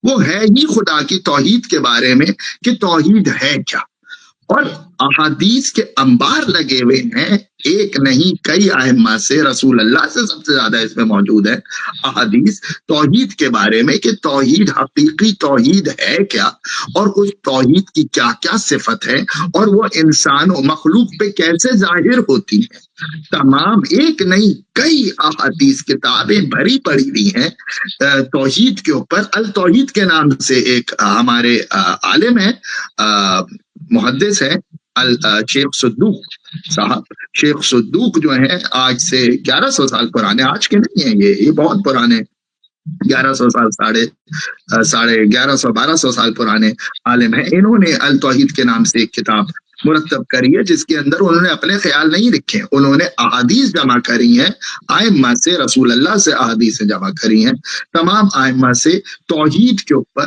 وہ ہے ہی خدا کی توحید کے بارے میں کہ توحید ہے کیا. اور احادیث کے انبار لگے ہوئے ہیں، ایک نہیں کئی ائمہ سے، رسول اللہ سے سب سے زیادہ اس میں موجود ہے احادیث توحید کے بارے میں کہ توحید، حقیقی توحید ہے کیا، اور اس توحید کی کیا کیا صفت ہے، اور وہ انسان و مخلوق پہ کیسے ظاہر ہوتی ہے. تمام ایک نہیں کئی احادیث کتابیں بھری پڑی ہوئی ہیں توحید کے اوپر. التوحید کے نام سے ایک ہمارے عالم ہے، محدث ہے، شیخ صدوق صاحب. شیخ صدوق جو ہیں آج سے 1100 سال پرانے، آج کے نہیں ہیں، یہ بہت پرانے، 1100 سال، ساڑھے 1100 1200 سال پرانے عالم ہیں. انہوں نے التوحید کے نام سے ایک کتاب مرتب کری ہے جس کے اندر انہوں نے اپنے خیال نہیں لکھے، انہوں نے احادیث جمع کری ہیں ائمہ سے، رسول اللہ سے احادیث جمع کری ہیں تمام ائمہ سے توحید کے اوپر.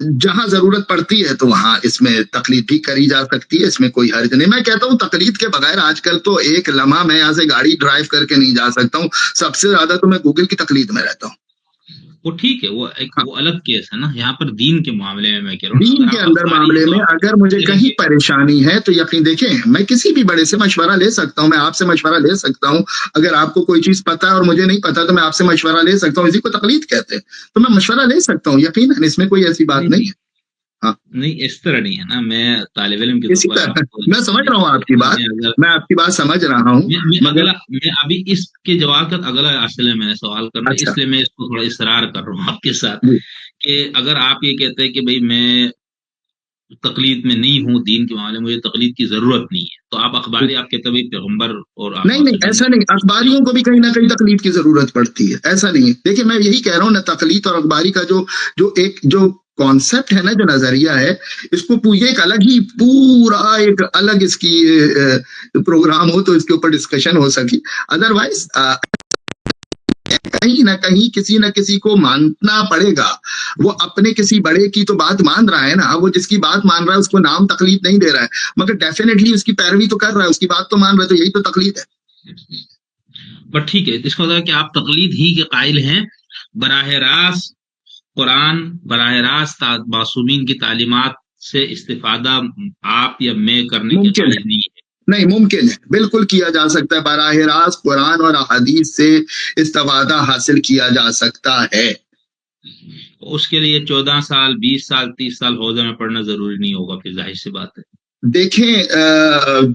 جہاں ضرورت پڑتی ہے تو وہاں اس میں تقلید بھی کری جا سکتی ہے، اس میں کوئی حرج نہیں. میں کہتا ہوں تقلید کے بغیر آج کل تو ایک لمحہ میں یہاں سے گاڑی ڈرائیو کر کے نہیں جا سکتا ہوں. سب سے زیادہ تو میں گوگل کی تقلید میں رہتا ہوں. وہ ٹھیک ہے، وہ ایک وہ الگ کیس ہے نا. یہاں پر دین کے معاملے میں کہہ رہا ہوں، دین اگر کے آپ اندر اخباری معاملے ہیں تو میں آپ اگر مجھے کریں کہیں گے. پریشانی ہے تو یقین دیکھیں میں کسی بھی بڑے سے مشورہ لے سکتا ہوں، میں آپ سے مشورہ لے سکتا ہوں. اگر آپ کو کوئی چیز پتا ہے اور مجھے نہیں پتا تو میں آپ سے مشورہ لے سکتا ہوں، اسی کو تقلید کہتے ہیں. تو میں مشورہ لے سکتا ہوں یقیناً، اس میں کوئی ایسی بات نہیں ہے. ہاں نہیں اس طرح نہیں ہے نا. میں طالب علم کے اسی طور پر طرح آپ کو میں سمجھ رہا ہوں آپ کی بات، میں اگر میں آپ کی بات سمجھ رہا ہوں مگر میں ابھی اس کے جواب کا اگلا اصل میں سوال کرنا ہے، اچھا اس لیے میں اس کو تھوڑا اصرار کر رہا ہوں آپ کے ساتھ جی کہ اگر آپ یہ کہتے ہیں کہ بھئی میں تقلید میں نہیں ہوں، دین کے معاملے میں مجھے تقلید کی ضرورت نہیں ہے، تو آپ اخباری آپ کہتے ہیں پیغمبر اور آپ نہیں معصومین ایسا نہیں، اخباریوں کو بھی کہیں نہ کہیں تقلید کی ضرورت پڑتی ہے، ایسا نہیں ہے. دیکھیں میں یہی کہہ رہا ہوں نا، تقلید اور اخباری کا جو کانسیپٹ ہے نا، جو نظریہ ہے، اس کو یہ ایک الگ ہی پورا ایک الگ اس کی پروگرام ہو تو اس کے اوپر ڈسکشن ہو سکی. ادروائز کہیں نہ کہیں کسی نہ کسی کو ماننا پڑے گا. وہ اپنے کسی بڑے کی تو بات مان رہا ہے نا، وہ جس کی بات مان رہا ہے اس کو نام تقلید نہیں دے رہا ہے، مگر ڈیفینیٹلی اس کی پیروی تو کر رہا ہے، اس کی بات تو مان رہا ہے، تو یہی تو تقلید ہے. بٹ ٹھیک ہے، اس کا مطلب کہ آپ تقلید ہی کے قائل ہیں. براہ راست قرآن، براہ راست معصومین کی تعلیمات سے استفادہ آپ یا میں کرنے کے ممکن قائل ہے، نہیں ہے. نہیں ممکن ہے، بالکل کیا جا سکتا ہے. براہ راست قرآن اور احادیث سے استفادہ حاصل کیا جا سکتا ہے. اس کے لیے 14 سال 20 سال 30 سال حوزے میں پڑھنا ضروری نہیں ہوگا، پھر ظاہر سی بات ہے. دیکھیں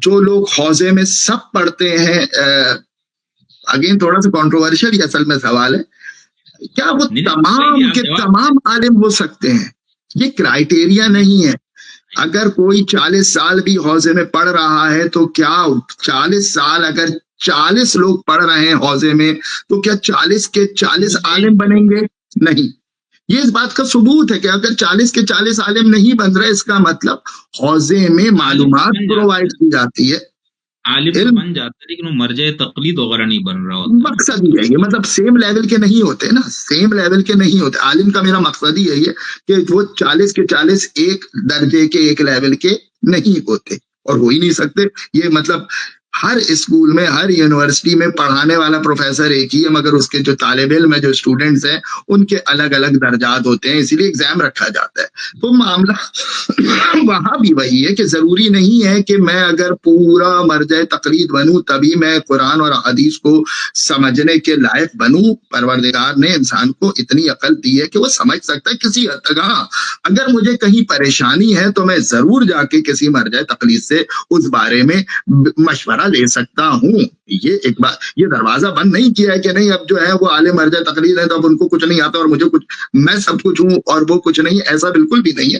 جو لوگ حوزے میں سب پڑھتے ہیں، اگین تھوڑا سا کنٹروورشل یہ اصل میں سوال ہے، کیا وہ نہیں تمام کے تمام عالم ہو سکتے ہیں؟ یہ کرائٹیریا نہیں ہے. اگر کوئی 40 سال بھی حوزے میں پڑھ رہا ہے تو کیا 40 سال اگر 40 لوگ پڑھ رہے ہیں حوزے میں تو کیا 40 کے 40 عالم بنیں گے؟ نہیں. یہ اس بات کا ثبوت ہے کہ اگر 40 کے 40 عالم نہیں بن رہے، اس کا مطلب حوزے میں معلومات پرووائڈ کی جاتی ہے. عالم تو بن جاتا ہے لیکن وہ مرجع تقلید وغیرہ نہیں بن رہا ہوتا. مقصد یہ ہے، یہ مطلب سیم لیول کے نہیں ہوتے نا، سیم لیول کے نہیں ہوتے. عالم کا میرا مقصد ہی یہی ہے کہ وہ 40 کے 40 ایک درجے کے ایک لیول کے نہیں ہوتے اور ہو ہی نہیں سکتے. یہ مطلب ہر اسکول میں ہر یونیورسٹی میں پڑھانے والا پروفیسر ایک ہی ہے، مگر اس کے جو طالب علم ہے، جو اسٹوڈنٹس ہیں، ان کے الگ الگ درجات ہوتے ہیں، اسی لیے ایگزام رکھا جاتا ہے. تو معاملہ وہاں بھی وہی ہے کہ ضروری نہیں ہے کہ میں اگر پورا مرجع تقلید بنوں تبھی میں قرآن اور حدیث کو سمجھنے کے لائق بنوں. پروردگار نے انسان کو اتنی عقل دی ہے کہ وہ سمجھ سکتا ہے کسی حد تک. ہاں اگر مجھے کہیں پریشانی ہے تو میں ضرور جا کے کسی مرجع تقلید سے اس بارے میں مشورہ لے سکتا ہوں. یہ ایک بات، یہ دروازہ بند نہیں کیا ہے کہ نہیں اب جو ہے وہ عالم مرجع تقلید ہے تو اب ان کو کچھ نہیں آتا اور مجھے کچھ، میں سب کچھ ہوں اور وہ کچھ نہیں. ایسا بالکل بھی نہیں ہے.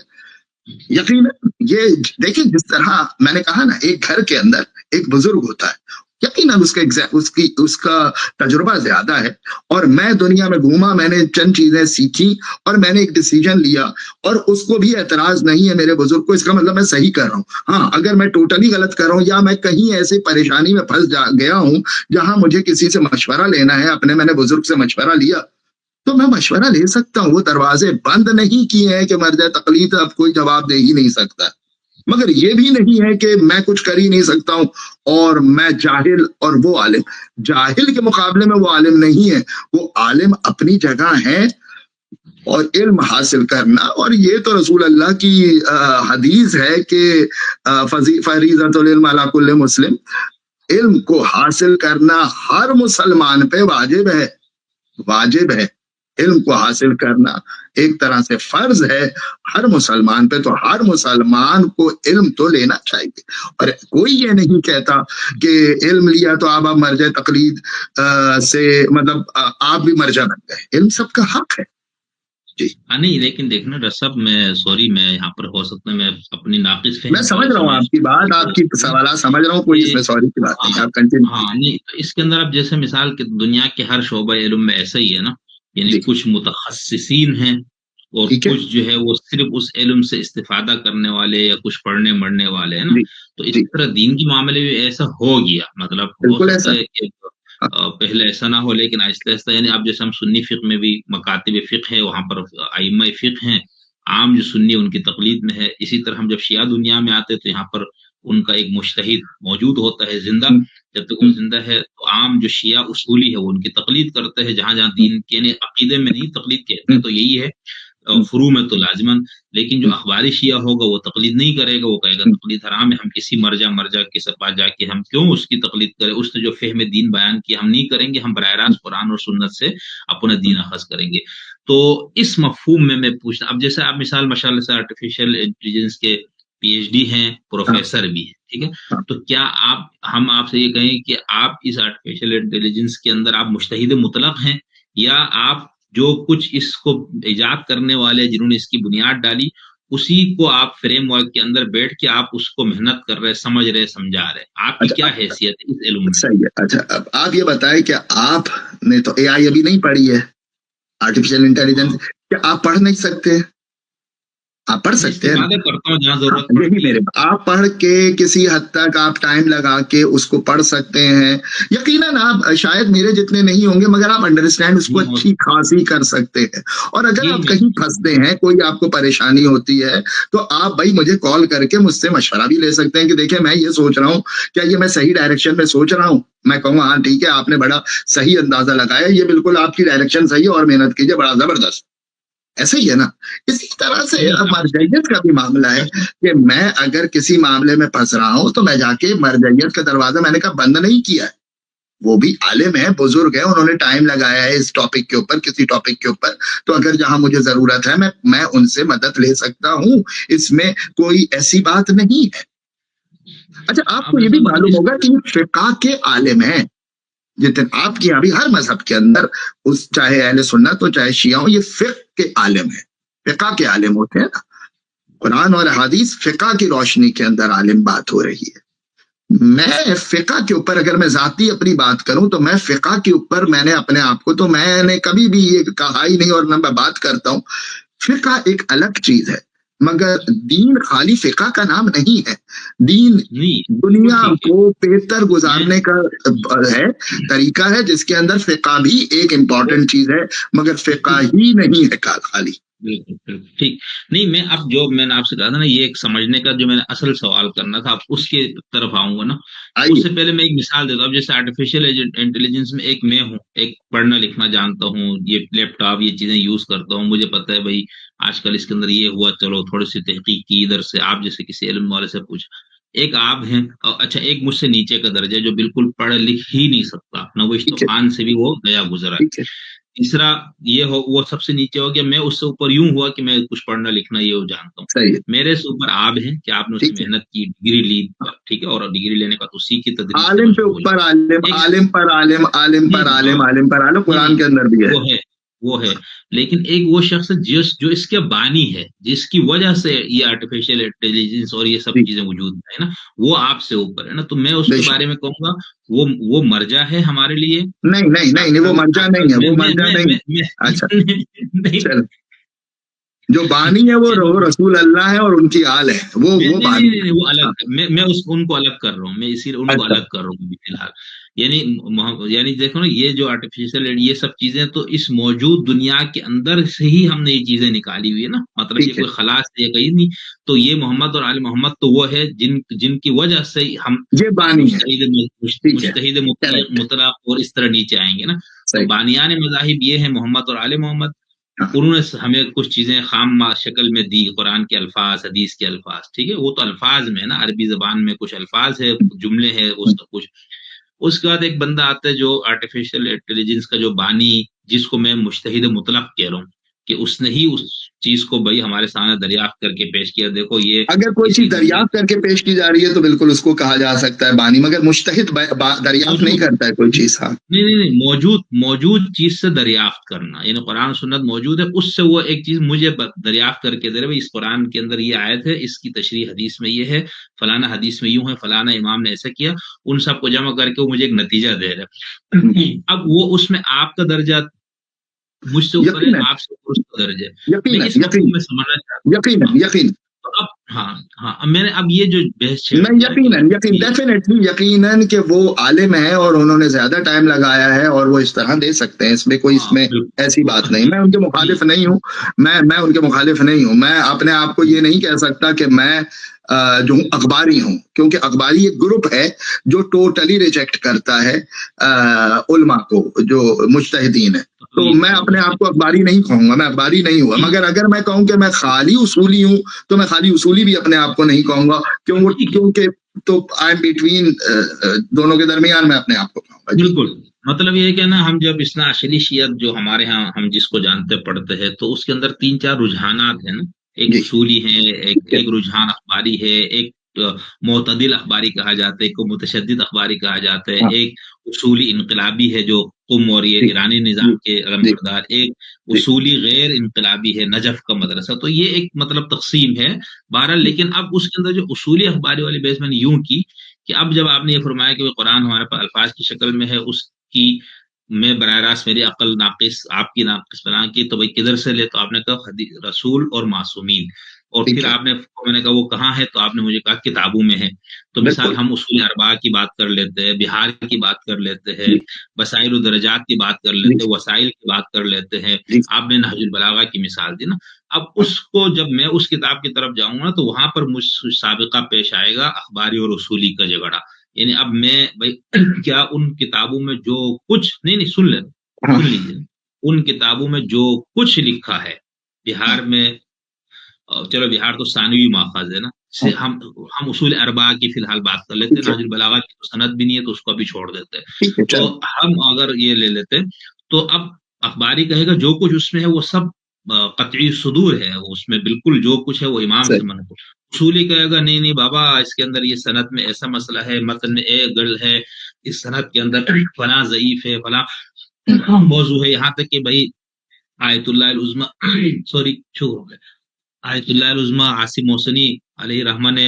یقین یہ دیکھیں، جس طرح میں نے کہا نا، ایک گھر کے اندر ایک بزرگ ہوتا ہے، یقیناً اس کا تجربہ زیادہ ہے، اور میں دنیا میں گھوما، میں نے چند چیزیں سیکھی اور میں نے ایک ڈیسیجن لیا اور اس کو بھی اعتراض نہیں ہے میرے بزرگ کو. اس کا مطلب میں صحیح کر رہا ہوں. ہاں اگر میں ٹوٹلی غلط کر رہا ہوں یا میں کہیں ایسے پریشانی میں پھنس گیا ہوں جہاں مجھے کسی سے مشورہ لینا ہے، میں نے بزرگ سے مشورہ لیا تو میں مشورہ لے سکتا ہوں. وہ دروازے بند نہیں کیے ہیں کہ مرجع تقلید اب کوئی جواب دے ہی نہیں سکتا، مگر یہ بھی نہیں ہے کہ میں کچھ کر ہی نہیں سکتا ہوں اور میں جاہل اور وہ عالم. جاہل کے مقابلے میں وہ عالم نہیں ہے، وہ عالم اپنی جگہ ہے. اور علم حاصل کرنا، اور یہ تو رسول اللہ کی حدیث ہے کہ فریضۃ العلم علی کل مسلم، علم کو حاصل کرنا ہر مسلمان پہ واجب ہے. واجب ہے علم کو حاصل کرنا، ایک طرح سے فرض ہے ہر مسلمان پہ. تو ہر مسلمان کو علم تو لینا چاہیے. اور کوئی یہ نہیں کہتا کہ علم لیا تو آپ مرجع تقلید سے مطلب آپ بھی مرجع بن گئے. علم سب کا حق ہے. جی نہیں لیکن دیکھنا ڈاکٹر صاحب، میں میں یہاں پر ہو سکتا ہے میں اپنی ناقص فہمی، میں سمجھ رہا ہوں آپ کی بات، آپ کی سوالات سمجھ رہا ہوں، کوئی اس میں سوری کی بات نہیں. آپ کنٹینیو. ہاں نہیں، اس کے اندر اب جیسے مثال کہ دنیا کے ہر شعبہ علم میں ایسا ہی ہے نا، یعنی کچھ متخصصین ہیں اور کچھ جو ہے وہ صرف اس علم سے استفادہ کرنے والے یا کچھ پڑھنے مرنے والے ہیں نا. تو اس طرح دین کے معاملے میں ایسا ہو گیا، مطلب ہو سکتا ہے کہ پہلے ایسا نہ ہو لیکن آہستہ آہستہ، یعنی اب جیسے ہم سنی فقہ میں بھی مکاتب فقہ ہے، وہاں پر ائمہ فقہ ہیں، عام جو سنی ان کی تقلید میں ہے. اسی طرح ہم جب شیعہ دنیا میں آتے تو یہاں پر ان کا ایک مجتہد موجود ہوتا ہے زندہ. جب تک وہ زندہ ہے تو عام جو شیعہ اصولی ہے وہ ان کی تقلید کرتے ہیں, جہاں جہاں دین کے عقیدے میں نہیں تقلید کہتے ہیں تو یہی ہے, فروع میں تو لازماً. لیکن جو اخباری شیعہ ہوگا وہ تقلید نہیں کرے گا, وہ کہے گا تقلید حرام ہے, ہم کسی مرجع کے پاس جا کے ہم کیوں اس کی تقلید کریں, اس نے جو فہم دین بیان کیا ہم نہیں کریں گے, ہم براہ راست قرآن اور سنت سے اپنا دین اخذ کریں گے. تو اس مفہوم میں پوچھتا, اب جیسے آپ مثال ماشاءاللہ سے آرٹیفیشیل انٹیلیجنس کے پی ایچ ڈی ہیں, پروفیسر بھی ہیں, ٹھیک ہے, تو کیا ہم آپ سے یہ کہیں کہ آپ اس آرٹیفیشیل انٹیلیجنس کے اندر آپ مجتہد مطلق ہیں, یا آپ جو کچھ اس کو ایجاد کرنے والے جنہوں نے اس کی بنیاد ڈالی اسی کو آپ فریم ورک کے اندر بیٹھ کے آپ اس کو محنت کر رہے, سمجھ رہے, سمجھا رہے, آپ کی کیا حیثیت ہے اس علم میں؟ صحیح ہے. اچھا اب آپ یہ بتائیں کہ آپ نے تو اے آئی ابھی نہیں پڑھی ہے, آرٹیفیشیل انٹیلیجنس, کیا آپ پڑھ نہیں سکتے؟ آپ پڑھ سکتے ہیں, یہی میرے آپ پڑھ کے کسی حد تک آپ ٹائم لگا کے اس کو پڑھ سکتے ہیں. یقیناً آپ شاید میرے جتنے نہیں ہوں گے مگر آپ انڈرسٹینڈ اس کو اچھی خاصی کر سکتے ہیں. اور اگر آپ کہیں پھنستے ہیں, کوئی آپ کو پریشانی ہوتی ہے تو آپ بھائی مجھے کال کر کے مجھ سے مشورہ بھی لے سکتے ہیں کہ دیکھیں میں یہ سوچ رہا ہوں, کیا یہ میں صحیح ڈائریکشن میں سوچ رہا ہوں؟ میں کہوں ہاں ٹھیک ہے, آپ نے بڑا صحیح اندازہ لگایا, یہ بالکل آپ کی ڈائریکشن صحیح ہے اور محنت کیجیے, بڑا زبردست. ایسے ہی ہے نا. اسی طرح سے مرجعیت کا بھی معاملہ ہے کہ میں اگر کسی معاملے میں پھنس رہا ہوں تو میں جا کے مرجعیت کا دروازہ میں نے کہا بند نہیں کیا ہے. وہ بھی عالم ہے, بزرگ ہے, انہوں نے ٹائم لگایا ہے اس ٹاپک کے اوپر, کسی ٹاپک کے اوپر, تو اگر جہاں مجھے ضرورت ہے میں ان سے مدد لے سکتا ہوں, اس میں کوئی ایسی بات نہیں ہے. اچھا آپ کو یہ بھی معلوم ہوگا کہ فقہ کے عالم ہیں, جتنے آپ کے یہاں بھی ہر مذہب کے اندر, اس چاہے اہل سنت ہو چاہے شیعہ ہو, یہ فقہ کے عالم ہیں, فقہ کے عالم ہوتے ہیں نا. قرآن اور حدیث فقہ کی روشنی کے اندر عالم بات ہو رہی ہے. میں فقہ کے اوپر اگر میں ذاتی اپنی بات کروں تو میں فقہ کے اوپر میں نے اپنے آپ کو, تو میں نے کبھی بھی یہ کہا ہی نہیں اور نہ میں بات کرتا ہوں. فقہ ایک الگ چیز ہے, مگر دین خالی فقہ کا نام نہیں ہے. دین دنیا کو بہتر گزارنے کا ہے, طریقہ ہے, جس کے اندر فقہ بھی ایک امپورٹنٹ چیز ہے, مگر فقہ ہی نہیں ہے خالی. بالکل ٹھیک. نہیں میں اب جو میں نے آپ سے کہا تھا نا, یہ ایک سمجھنے کا جو میں نے اصل سوال کرنا تھا, اب اس کے طرف آؤں گا نا. اس سے پہلے میں ایک مثال دیتا ہوں. جیسے آرٹیفیشیل انٹیلیجنس میں ایک میں ہوں, ایک پڑھنا لکھنا جانتا ہوں, یہ لیپ ٹاپ یہ چیزیں یوز کرتا ہوں, مجھے پتا ہے بھائی آج کل اس کے اندر یہ ہوا, چلو تھوڑی سی تحقیق کی ادھر سے, آپ جیسے کسی علم والے سے پوچھا. ایک آپ ہیں, اچھا ایک مجھ سے نیچے کا درجہ جو بالکل پڑھ لکھ ہی نہیں سکتا, نہ وہ اشتخان سے بھی وہ گیا گزرا ہے. تیسرا یہ ہو, وہ سب سے نیچے ہو گیا, میں اس سے اوپر یوں ہوا کہ میں کچھ پڑھنا لکھنا یہ جانتا ہوں. میرے سے اوپر آپ ہیں کہ آپ نے اس کی محنت کی, ڈگری لی, ٹھیک ہے, اور ڈگری لینے کا اسی کی تدریس عالم پہ اوپر عالم, عالم پر عالم, عالم پر عالم, عالم پر عالم, قرآن کے اندر بھی ہے, وہ ہے. لیکن ایک وہ شخص جو اس کے بانی ہے, جس کی وجہ سے یہ آرٹیفیشیل انٹیلیجنس اور یہ سب چیزیں وجود میں ہے نا, وہ آپ سے اوپر ہے نا. تو میں اس کے بارے میں کہوں گا وہ مرجع ہے ہمارے لیے. نہیں وہ مرجع نہیں ہے, وہ مرجع نہیں. اچھا جو بانی ہے وہ رسول اللہ ہے اور ان کی آل ہے, وہ بانی, وہ الگ. میں ان کو الگ کر رہا ہوں, میں اسی لیے ان کو الگ کر رہا ہوں فی الحال. یعنی دیکھو نا, یہ جو آرٹیفیشیل یہ سب چیزیں تو اس موجود دنیا کے اندر سے ہی ہم نے یہ چیزیں نکالی ہوئی ہے نا, مطلب یہ کوئی خلاص ہے کہیں نہیں. تو یہ محمد اور آل محمد تو وہ ہے جن کی وجہ سے ہم مجتہد مطلق اور اس طرح نیچے آئیں گے نا. تو بانیان مذاہب یہ ہیں محمد اور آل محمد, انہوں نے ہمیں کچھ چیزیں خام شکل میں دی, قرآن کے الفاظ, حدیث کے الفاظ, ٹھیک ہے, وہ تو الفاظ میں نا, عربی زبان میں کچھ الفاظ ہے, جملے ہیں, اس کا کچھ. اس کے بعد ایک بندہ آتا ہے جو آرٹیفیشیل انٹیلیجنس کا جو بانی, جس کو میں مجتہد مطلق کہہ رہا ہوں, کہ اس نے ہی اس چیز کو بھائی ہمارے سامنے دریافت کر کے پیش کیا. دیکھو یہ اگر کوئی چیز دریافت کر کے پیش کی جا رہی ہے تو بالکل اس کو کہا جا سکتا ہے بانی, مگر مجتہد دریافت نہیں کرتا ہے کوئی چیز. ہاں نہیں, موجود چیز سے دریافت کرنا, یعنی قرآن سنت موجود ہے, اس سے وہ ایک چیز مجھے دریافت کر کے دے رہے, اس قرآن کے اندر یہ آیت ہے, اس کی تشریح حدیث میں یہ ہے, فلانا حدیث میں یوں ہے, فلانا امام نے ایسا کیا, ان سب کو جمع کر کے وہ مجھے ایک نتیجہ دے رہے. اب وہ اس میں آپ کا درجہ مجھ سے اوپر ہے, آپ سے اوپر اس کا درجہ ہے. یقین. اب ہاں میں نے اب یہ جو بحث نہیں، یقیناً ڈیفینیٹلی یقیناً کہ وہ عالم ہے اور انہوں نے زیادہ ٹائم لگایا ہے اور وہ اس طرح دے سکتے ہیں، اس میں کوئی اس میں ایسی بات نہیں. میں ان کے مخالف نہیں ہوں، میں ان کے مخالف نہیں ہوں. میں اپنے آپ کو یہ نہیں کہہ سکتا کہ میں جو ہوں اخباری ہوں، کیونکہ اخباری ایک گروپ ہے جو ٹوٹلی ریجیکٹ کرتا ہے علماء کو جو مجتہدین ہیں. تو میں اپنے آپ کو اخباری نہیں کہوں گا، میں اخباری نہیں ہوا. مگر اگر میں کہوں کہ میں خالی اصولی ہوں تو میں خالی اصولی بھی اپنے آپ کو نہیں کہوں گا، کیونکہ تو آئی ایم بٹوین دونوں کے درمیان میں اپنے آپ کو کہوں گا. بالکل، مطلب یہ ہے کہ نا ہم جب اثنا عشری شیعت جو ہمارے ہاں ہم جس کو جانتے پڑھتے ہیں تو اس کے اندر 3-4 رجحانات ہیں نا. ایک اصولی ہے، ایک رجحان اخباری ہے، ایک معتدل اخباری کہا جاتا ہے، ایک متشدد اخباری کہا جاتا ہے، ایک اصولی انقلابی ہے جو قم اور یہ ایرانی نظام کے علمبردار، ایک اصولی غیر انقلابی ہے نجف کا مدرسہ. تو یہ ایک مطلب تقسیم ہے بہرحال. لیکن اب اس کے اندر جو اصولی اخباری والی بحث میں نے یوں کی کہ اب جب آپ نے یہ فرمایا کہ وہ قرآن ہمارے پاس الفاظ کی شکل میں ہے، اس کی میں براہ راست میری عقل ناقص، آپ کی ناقص فلاں کی، تو بھائی کدھر سے لے؟ تو آپ نے کہا رسول اور معصومین. اور پھر آپ نے میں نے کہا وہ کہاں ہے؟ تو آپ نے مجھے کہا کتابوں میں ہے. تو مثال ہم اصول اربعہ کی بات کر لیتے ہیں، بہار کی بات کر لیتے ہیں، وسائل و درجات کی بات کر لیتے ہیں، وسائل کی بات کر لیتے ہیں. آپ نے نہج البلاغہ کی مثال دی نا. اب اس کو جب میں اس کتاب کی طرف جاؤں گا تو وہاں پر مجھ سابقہ پیش آئے گا اخباری اور اصولی کا جھگڑا. یعنی اب میں بھائی کیا ان کتابوں میں جو کچھ نہیں سن لیجیے، ان کتابوں میں جو کچھ لکھا ہے بہار میں، چلو بہار تو ثانوی ماخذ ہے نا، ہم اصول اربعہ کی فی الحال بات کر لیتے ہیں. نہج البلاغہ کی تو سند بھی نہیں ہے تو اس کو بھی چھوڑ دیتے ہیں. تو ہم اگر یہ لے لیتے تو اب اخباری کہے گا جو کچھ اس میں ہے وہ سب قطعی صدور ہے، اس میں بالکل جو کچھ ہے وہ امام سے منقول. اصولی کہے گا نہیں بابا، اس کے اندر یہ سند میں ایسا مسئلہ ہے، متن میں ایک گڑ ہے، اس سند کے اندر فلاں ضعیف ہے، فلاں موضوع ہے. یہاں تک کہ بھائی آیت اللہ العظمی آیت اللہ العظمی عاصم محسنی علیہ رحمہ نے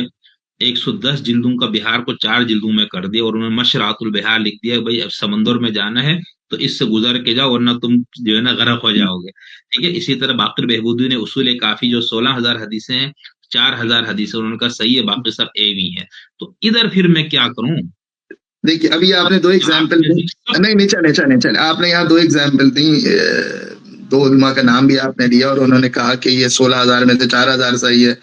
110 جلدوں کا بہار کو 4 جلدوں میں کر دیا، اور انہوں نے مشرعۃ البہار لکھ دیا. بھائی اب سمندر میں جانا ہے تو اس سے گزر کے جاؤ ورنہ تم جو ہے نا غرق ہو جاؤ گے. ٹھیک ہے. اسی طرح باقر بہبودی نے اصول کافی جو 16,000 حدیثیں ہیں، 4,000 حدیثیں انہوں نے کہا صحیح ہے، باقی سب ایوی ہیں. تو ادھر پھر میں کیا کروں؟ دیکھیے ابھی آپ نے 2 ایگزامپل دی. نہیں چلے آپ نے یہاں 2 ایگزامپل دی، 2 علماء کا نام بھی آپ نے لیا اور انہوں نے کہا کہ یہ 16,000 میں سے 4,000 صحیح ہے،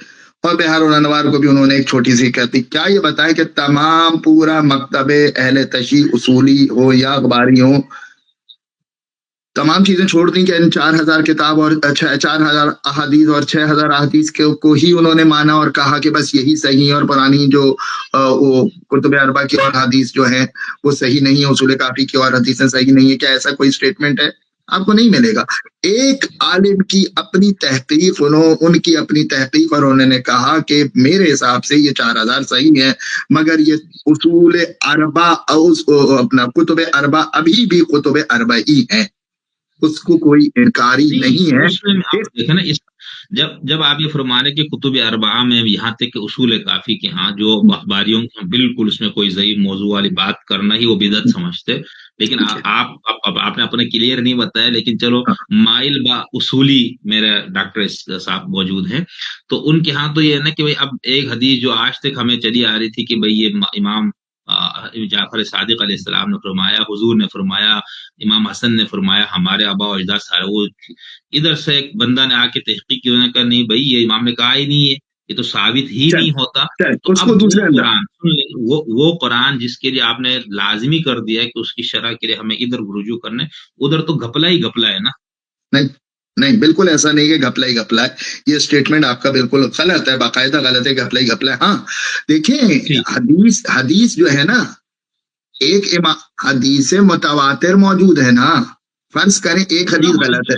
اور بہار الانوار کو بھی انہوں نے ایک چھوٹی سی کہتی. کیا یہ بتائیں کہ تمام پورا مکتب اہل تشیع اصولی ہو یا اخباری ہو، تمام چیزیں چھوڑ دیں کہ ان 4,000 کتاب اور 4,000 احادیث اور 6,000 احادیث کو ہی انہوں نے مانا اور کہا کہ بس یہی صحیح ہے، اور پرانی جو وہ کتب اربعہ کی اور حدیث جو ہیں وہ صحیح نہیں ہے، اصول کافی کی اور حدیثیں صحیح نہیں ہے؟ کیا ایسا کوئی اسٹیٹمنٹ ہے؟ آپ کو نہیں ملے گا. ایک عالم کی اپنی تحقیق، ان کی اپنی تحقیق، اور انہوں نے کہا کہ میرے حساب سے یہ 4,000 صحیح ہے، مگر یہ اصول اربعہ اپنا کتب اربعہ ابھی بھی کتب اربعہ ہی ہیں، اس کو کوئی انکاری نہیں ہے. دیکھیں نا، جب آپ یہ فرمانے کہ کتب اربعہ میں یہاں تک کہ اصول کافی کے ہاں جو اخباریوں بالکل اس میں کوئی ضعیف موضوع والی بات کرنا ہی وہ بدعت سمجھتے. لیکن آپ نے اپنے کلیئر نہیں بتایا، لیکن چلو مائل با اصولی میرے ڈاکٹر صاحب موجود ہیں، تو ان کے ہاں تو یہ ہے نا کہ بھائی اب ایک حدیث جو آج تک ہمیں چلی آ رہی تھی کہ بھائی یہ امام جعفر صادق علیہ السلام نے فرمایا، حضور نے فرمایا، امام حسن نے فرمایا، ہمارے آبا و اجداد سارے، وہ ادھر سے ایک بندہ نے آ کے تحقیق کی، انہوں نے کہا نہیں بھائی یہ امام نے کہا ہی نہیں ہے، یہ تو ثابت ہی نہیں ہوتا. تو اب وہ قرآن جس کے لیے آپ نے لازمی کر دیا کہ اس کی شرح کے لیے ہمیں ادھر رجوع کرنے، ادھر تو گھپلا ہی گھپلا ہے نا. نہیں بالکل ایسا نہیں کہ گھپلا ہی گھپلا ہے، یہ اسٹیٹمنٹ آپ کا بالکل غلط ہے، باقاعدہ غلط ہے، گھپلا ہی گھپلا ہے. ہاں دیکھیں حدیث جو ہے نا، ایک حدیث متواتر موجود ہے نا، فرض کریں ایک حدیث غلط ہے،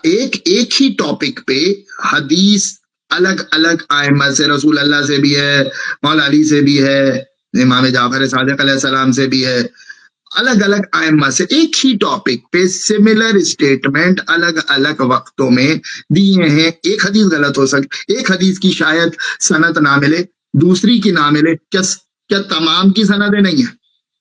ایک ہی ٹاپک پہ حدیث الگ الگ ائمہ سے، رسول اللہ سے بھی ہے، مولا علی سے بھی ہے، امام جعفر صادق علیہ السلام سے بھی ہے، الگ الگ ائمہ سے ایک ہی ٹاپک پہ سملر اسٹیٹمنٹ الگ الگ وقتوں میں دیے ہیں. ایک حدیث غلط ہو سکتی، ایک حدیث کی شاید سند نہ ملے، دوسری کی نہ ملے. کیا تمام کی سندیں نہیں ہیں؟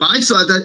500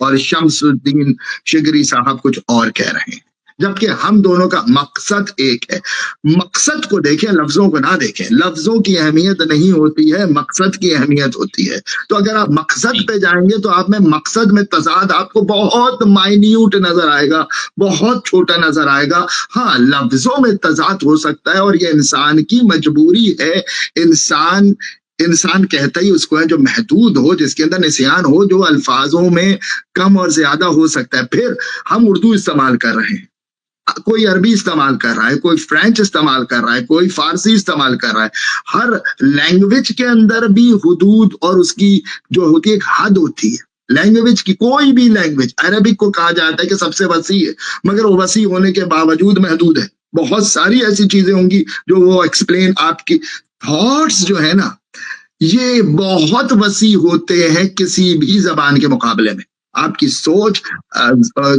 اور شمس الدین شگری صاحب کچھ اور کہہ رہے ہیں، جبکہ ہم دونوں کا مقصد ایک ہے. مقصد کو دیکھیں، لفظوں کو نہ دیکھیں. لفظوں کی اہمیت نہیں ہوتی ہے، مقصد کی اہمیت ہوتی ہے. تو اگر آپ مقصد پہ جائیں گے تو آپ میں مقصد میں تضاد آپ کو بہت مائنیوٹ نظر آئے گا، بہت چھوٹا نظر آئے گا. ہاں لفظوں میں تضاد ہو سکتا ہے، اور یہ انسان کی مجبوری ہے. انسان کہتا ہی اس کو ہے جو محدود ہو، جس کے اندر نسیان ہو، جو الفاظوں میں کم اور زیادہ ہو سکتا ہے. پھر ہم اردو استعمال کر رہے ہیں، کوئی عربی استعمال کر رہا ہے، کوئی فرینچ استعمال کر رہا ہے، کوئی فارسی استعمال کر رہا ہے. ہر لینگویج کے اندر بھی حدود اور اس کی جو ہوتی ہے ایک حد ہوتی ہے. لینگویج کی کوئی بھی لینگویج، عربک کو کہا جاتا ہے کہ سب سے وسیع ہے، مگر وہ وسیع ہونے کے باوجود محدود ہے. بہت ساری ایسی چیزیں ہوں گی جو وہ ایکسپلین، آپ کی تھاٹس جو ہے نا یہ بہت وسیع ہوتے ہیں کسی بھی زبان کے مقابلے میں. آپ کی سوچ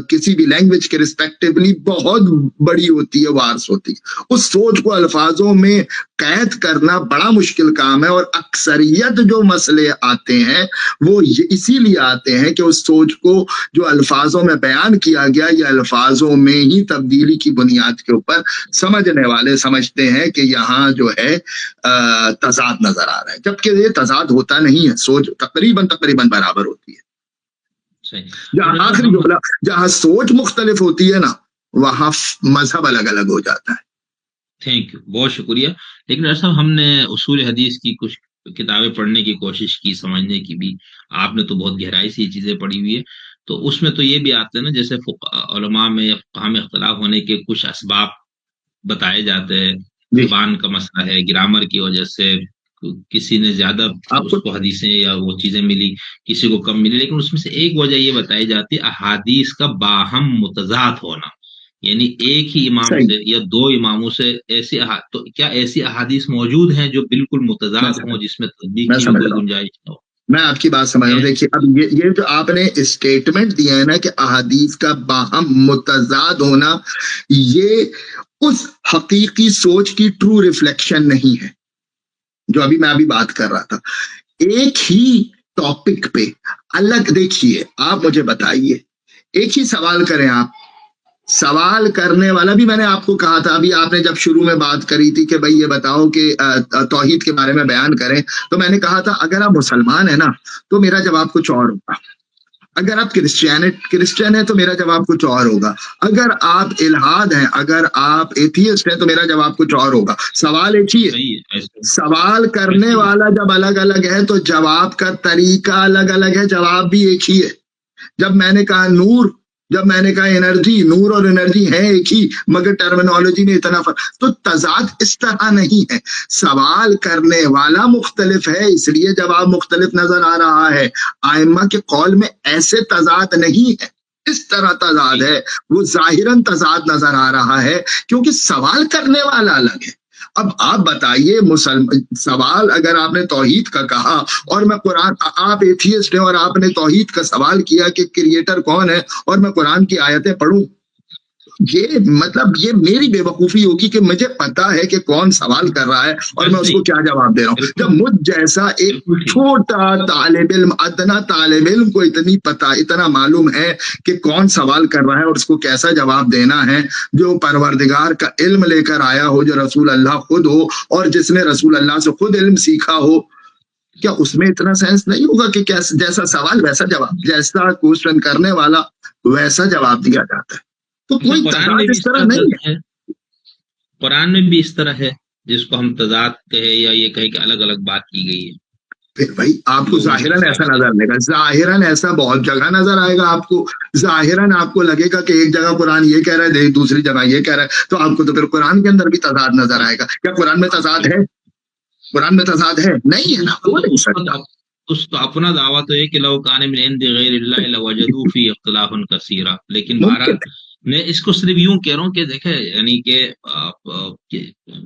کسی بھی لینگویج کے ریسپیکٹیولی بہت بڑی ہوتی ہے، وارس ہوتی ہے. اس سوچ کو الفاظوں میں قید کرنا بڑا مشکل کام ہے، اور اکثریت جو مسئلے آتے ہیں وہ اسی لیے آتے ہیں کہ اس سوچ کو جو الفاظوں میں بیان کیا گیا یا الفاظوں میں ہی تبدیلی کی بنیاد کے اوپر سمجھنے والے سمجھتے ہیں کہ یہاں جو ہے تضاد نظر آ رہا ہے، جبکہ یہ تضاد ہوتا نہیں ہے. سوچ تقریباً برابر ہوتی ہے. جہاں آخری جملہ، جہاں سوچ مختلف ہوتی ہے نا وہاں مذہب الگ الگ ہو جاتا ہے. تھینک یو، بہت شکریہ. لیکن ایسا ہم نے اصول حدیث کی کچھ کتابیں پڑھنے کی کوشش کی، سمجھنے کی بھی. آپ نے تو بہت گہرائی سے یہ چیزیں پڑھی ہوئی ہے، تو اس میں تو یہ بھی آتا ہے نا، جیسے علماء میں فقہ میں اختلاف ہونے کے کچھ اسباب بتائے جاتے ہیں. زبان کا مسئلہ ہے، گرامر کی وجہ سے کسی نے زیادہ اس کو حدیثیں یا وہ چیزیں ملی، کسی کو کم ملی. لیکن اس میں سے ایک وجہ یہ بتائی جاتی ہے احادیث کا باہم متضاد ہونا، یعنی ایک ہی امام سے یا دو اماموں سے ایسی تو کیا ایسی احادیث موجود ہیں جو بالکل متضاد ہوں، جس میں تطبیق کی کوئی گنجائش نہ ہو؟ میں آپ کی بات سمجھ رہا ہوں. دیکھیے اب یہ جو آپ نے اسٹیٹمنٹ دیا ہے نا کہ احادیث کا باہم متضاد ہونا، یہ اس حقیقی سوچ کی ٹرو ریفلیکشن نہیں ہے جو میں ابھی بات کر رہا تھا. ایک ہی ٹاپک پہ الگ، دیکھیے آپ مجھے بتائیے، ایک ہی سوال کریں آپ، سوال کرنے والا بھی، میں نے آپ کو کہا تھا ابھی، آپ نے جب شروع میں بات کری تھی کہ بھائی یہ بتاؤ کہ توحید کے بارے میں بیان کریں، تو میں نے کہا تھا اگر آپ مسلمان ہیں نا تو میرا جواب کچھ اور ہوگا، اگر آپ کرسچن ہیں تو میرا جواب کچھ اور ہوگا، اگر آپ الحاد ہیں، اگر آپ ایتھیسٹ ہیں تو میرا جواب کچھ اور ہوگا. سوال ایک ہی ہے، سوال کرنے والا جب الگ الگ ہے تو جواب کا طریقہ الگ الگ ہے، جواب بھی ایک ہی ہے. جب میں نے کہا نور، جب میں نے کہا انرجی، نور اور انرجی ہے ایک ہی، مگر ٹرمینالوجی میں اتنا فرق. تو تضاد اس طرح نہیں ہے، سوال کرنے والا مختلف ہے اس لیے جواب مختلف نظر آ رہا ہے. ائمہ کے قول میں ایسے تضاد نہیں ہے، اس طرح تضاد ہے، وہ ظاہراً تضاد نظر آ رہا ہے کیونکہ سوال کرنے والا الگ ہے. اب آپ بتائیے، سوال اگر آپ نے توحید کا کہا اور میں قرآن، آپ ایتھیسٹ ہیں اور آپ نے توحید کا سوال کیا کہ کریٹر کون ہے، اور میں قرآن کی آیتیں پڑھوں، یہ مطلب یہ میری بے وقوفی ہوگی کہ مجھے پتا ہے کہ کون سوال کر رہا ہے اور میں اس کو کیا جواب دے رہا ہوں. جب مجھ جیسا ایک چھوٹا طالب علم، ادنا طالب علم کو اتنا معلوم ہے کہ کون سوال کر رہا ہے اور اس کو کیسا جواب دینا ہے، جو پروردگار کا علم لے کر آیا ہو، جو رسول اللہ خود ہو اور جس نے رسول اللہ سے خود علم سیکھا ہو، کیا اس میں اتنا سینس نہیں ہوگا کہ جیسا سوال ویسا جواب، جیسا کوشچن کرنے والا ویسا جواب دیا جاتا ہے؟ تو کوئی تضاد اس طرح نہیں ہے. قرآن میں بھی اس طرح ہے، جس کو ہم تضاد کہے یا یہ کہے کہ الگ الگ بات کی گئی ہے. پھر بھائی آپ کو ظاہراً ایسا نظر آئے گا، ظاہراً ایسا بہت جگہ نظر آئے گا آپ کو، ظاہراً آپ کو لگے گا کہ ایک جگہ قرآن یہ کہہ رہا ہے، دوسری جگہ یہ کہہ رہا ہے، تو آپ کو تو پھر قرآن کے اندر بھی تضاد نظر آئے گا. کیا قرآن میں تضاد ہے؟ قرآن میں تضاد ہے؟ نہیں ہے نا، ہو نہیں سکتا. اس کا اپنا دعویٰ تو ہے کہ لو کان من عند غیر اللہ لوجدوا فی اختلافا کثیرا. لیکن بہرحال میں اس کو صرف یوں کہہ رہا ہوں کہ دیکھیں، یعنی کہ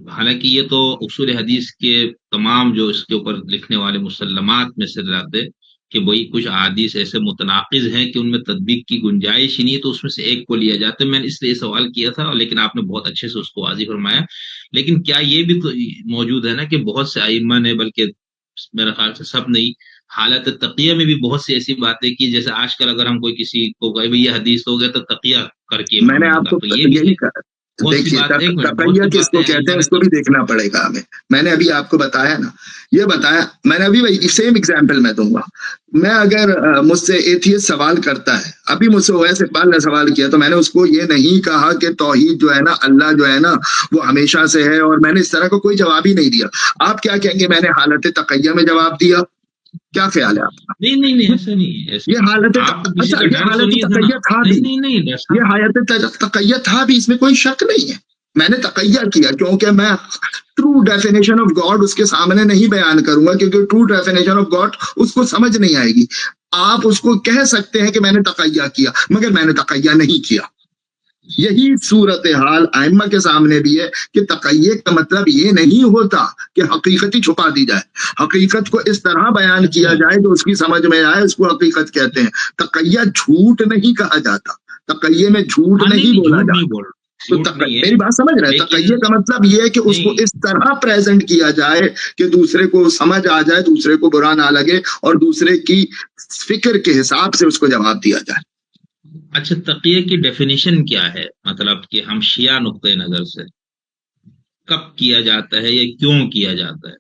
حالانکہ یہ تو اصول حدیث کے تمام جو اس کے اوپر لکھنے والے مسلمات میں سے رہتے کہ وہی کچھ احادیث ایسے متناقض ہیں کہ ان میں تطبیق کی گنجائش ہی نہیں ہے، تو اس میں سے ایک کو لیا جاتا ہے. میں نے اس لیے سوال کیا تھا، لیکن آپ نے بہت اچھے سے اس کو واضح فرمایا. لیکن کیا یہ بھی تو موجود ہے نا کہ بہت سے ائمہ نے، بلکہ میرے خیال سے سب نہیں، حالت تقیہ میں بھی بہت سی ایسی باتیں کی، جیسے آج کل اگر ہم کوئی کسی کو کہے بھائی یہ حدیث ہو گیا تو تقیہ کر کے میں نے آپ کو یہی کہا، دیکھیے تقیہ کس کو کہتے ہیں اس کو بھی دیکھنا پڑے گا ہمیں. میں نے ابھی آپ کو بتایا نا، یہ بتایا میں نے ابھی، سیم ایگزامپل میں دوں گا. میں اگر مجھ سے ایتھیسٹ سوال کرتا ہے، ابھی مجھ سے اویس اقبال نے سوال کیا، تو میں نے اس کو یہ نہیں کہا کہ توحید جو ہے نا، اللہ جو ہے نا وہ ہمیشہ سے ہے، اور میں نے اس طرح کا کوئی جواب ہی نہیں دیا. آپ کیا کہیں گے میں نے حالت تقیہ میں جواب دیا؟ کیا خیال ہے آپ کا؟ نہیں ایسا نہیں. یہ حالت تقیہ تھا بھی، یہ حالت تقیہ تھا بھی، اس میں کوئی شک نہیں ہے. میں نے تقیہ کیا کیونکہ میں ٹرو ڈیفینیشن آف گاڈ اس کے سامنے نہیں بیان کروں گا، کیونکہ ٹرو ڈیفینیشن آف گاڈ اس کو سمجھ نہیں آئے گی. آپ اس کو کہہ سکتے ہیں کہ میں نے تقیہ کیا، مگر میں نے تقیہ نہیں کیا. یہی صورتحال ائمہ کے سامنے بھی ہے کہ تقیہ کا مطلب یہ نہیں ہوتا کہ حقیقت ہی چھپا دی جائے، حقیقت کو اس طرح بیان کیا جائے جو اس کی سمجھ میں آئے، اس کو حقیقت کہتے ہیں. تقیہ جھوٹ نہیں کہا جاتا، تقیہ میں جھوٹ نہیں بولا جاتا. تو میری بات سمجھ رہے ہیں، تقیہ کا مطلب یہ ہے کہ اس کو اس طرح پریزنٹ کیا جائے کہ دوسرے کو سمجھ آ جائے، دوسرے کو برا نہ لگے، اور دوسرے کی فکر کے حساب سے اس کو جواب دیا جائے. اچھا، تقیہ کی ڈیفینیشن کیا ہے؟ مطلب کہ ہم شیعہ نقطۂ نظر سے کب کیا جاتا ہے یا کیوں کیا جاتا ہے؟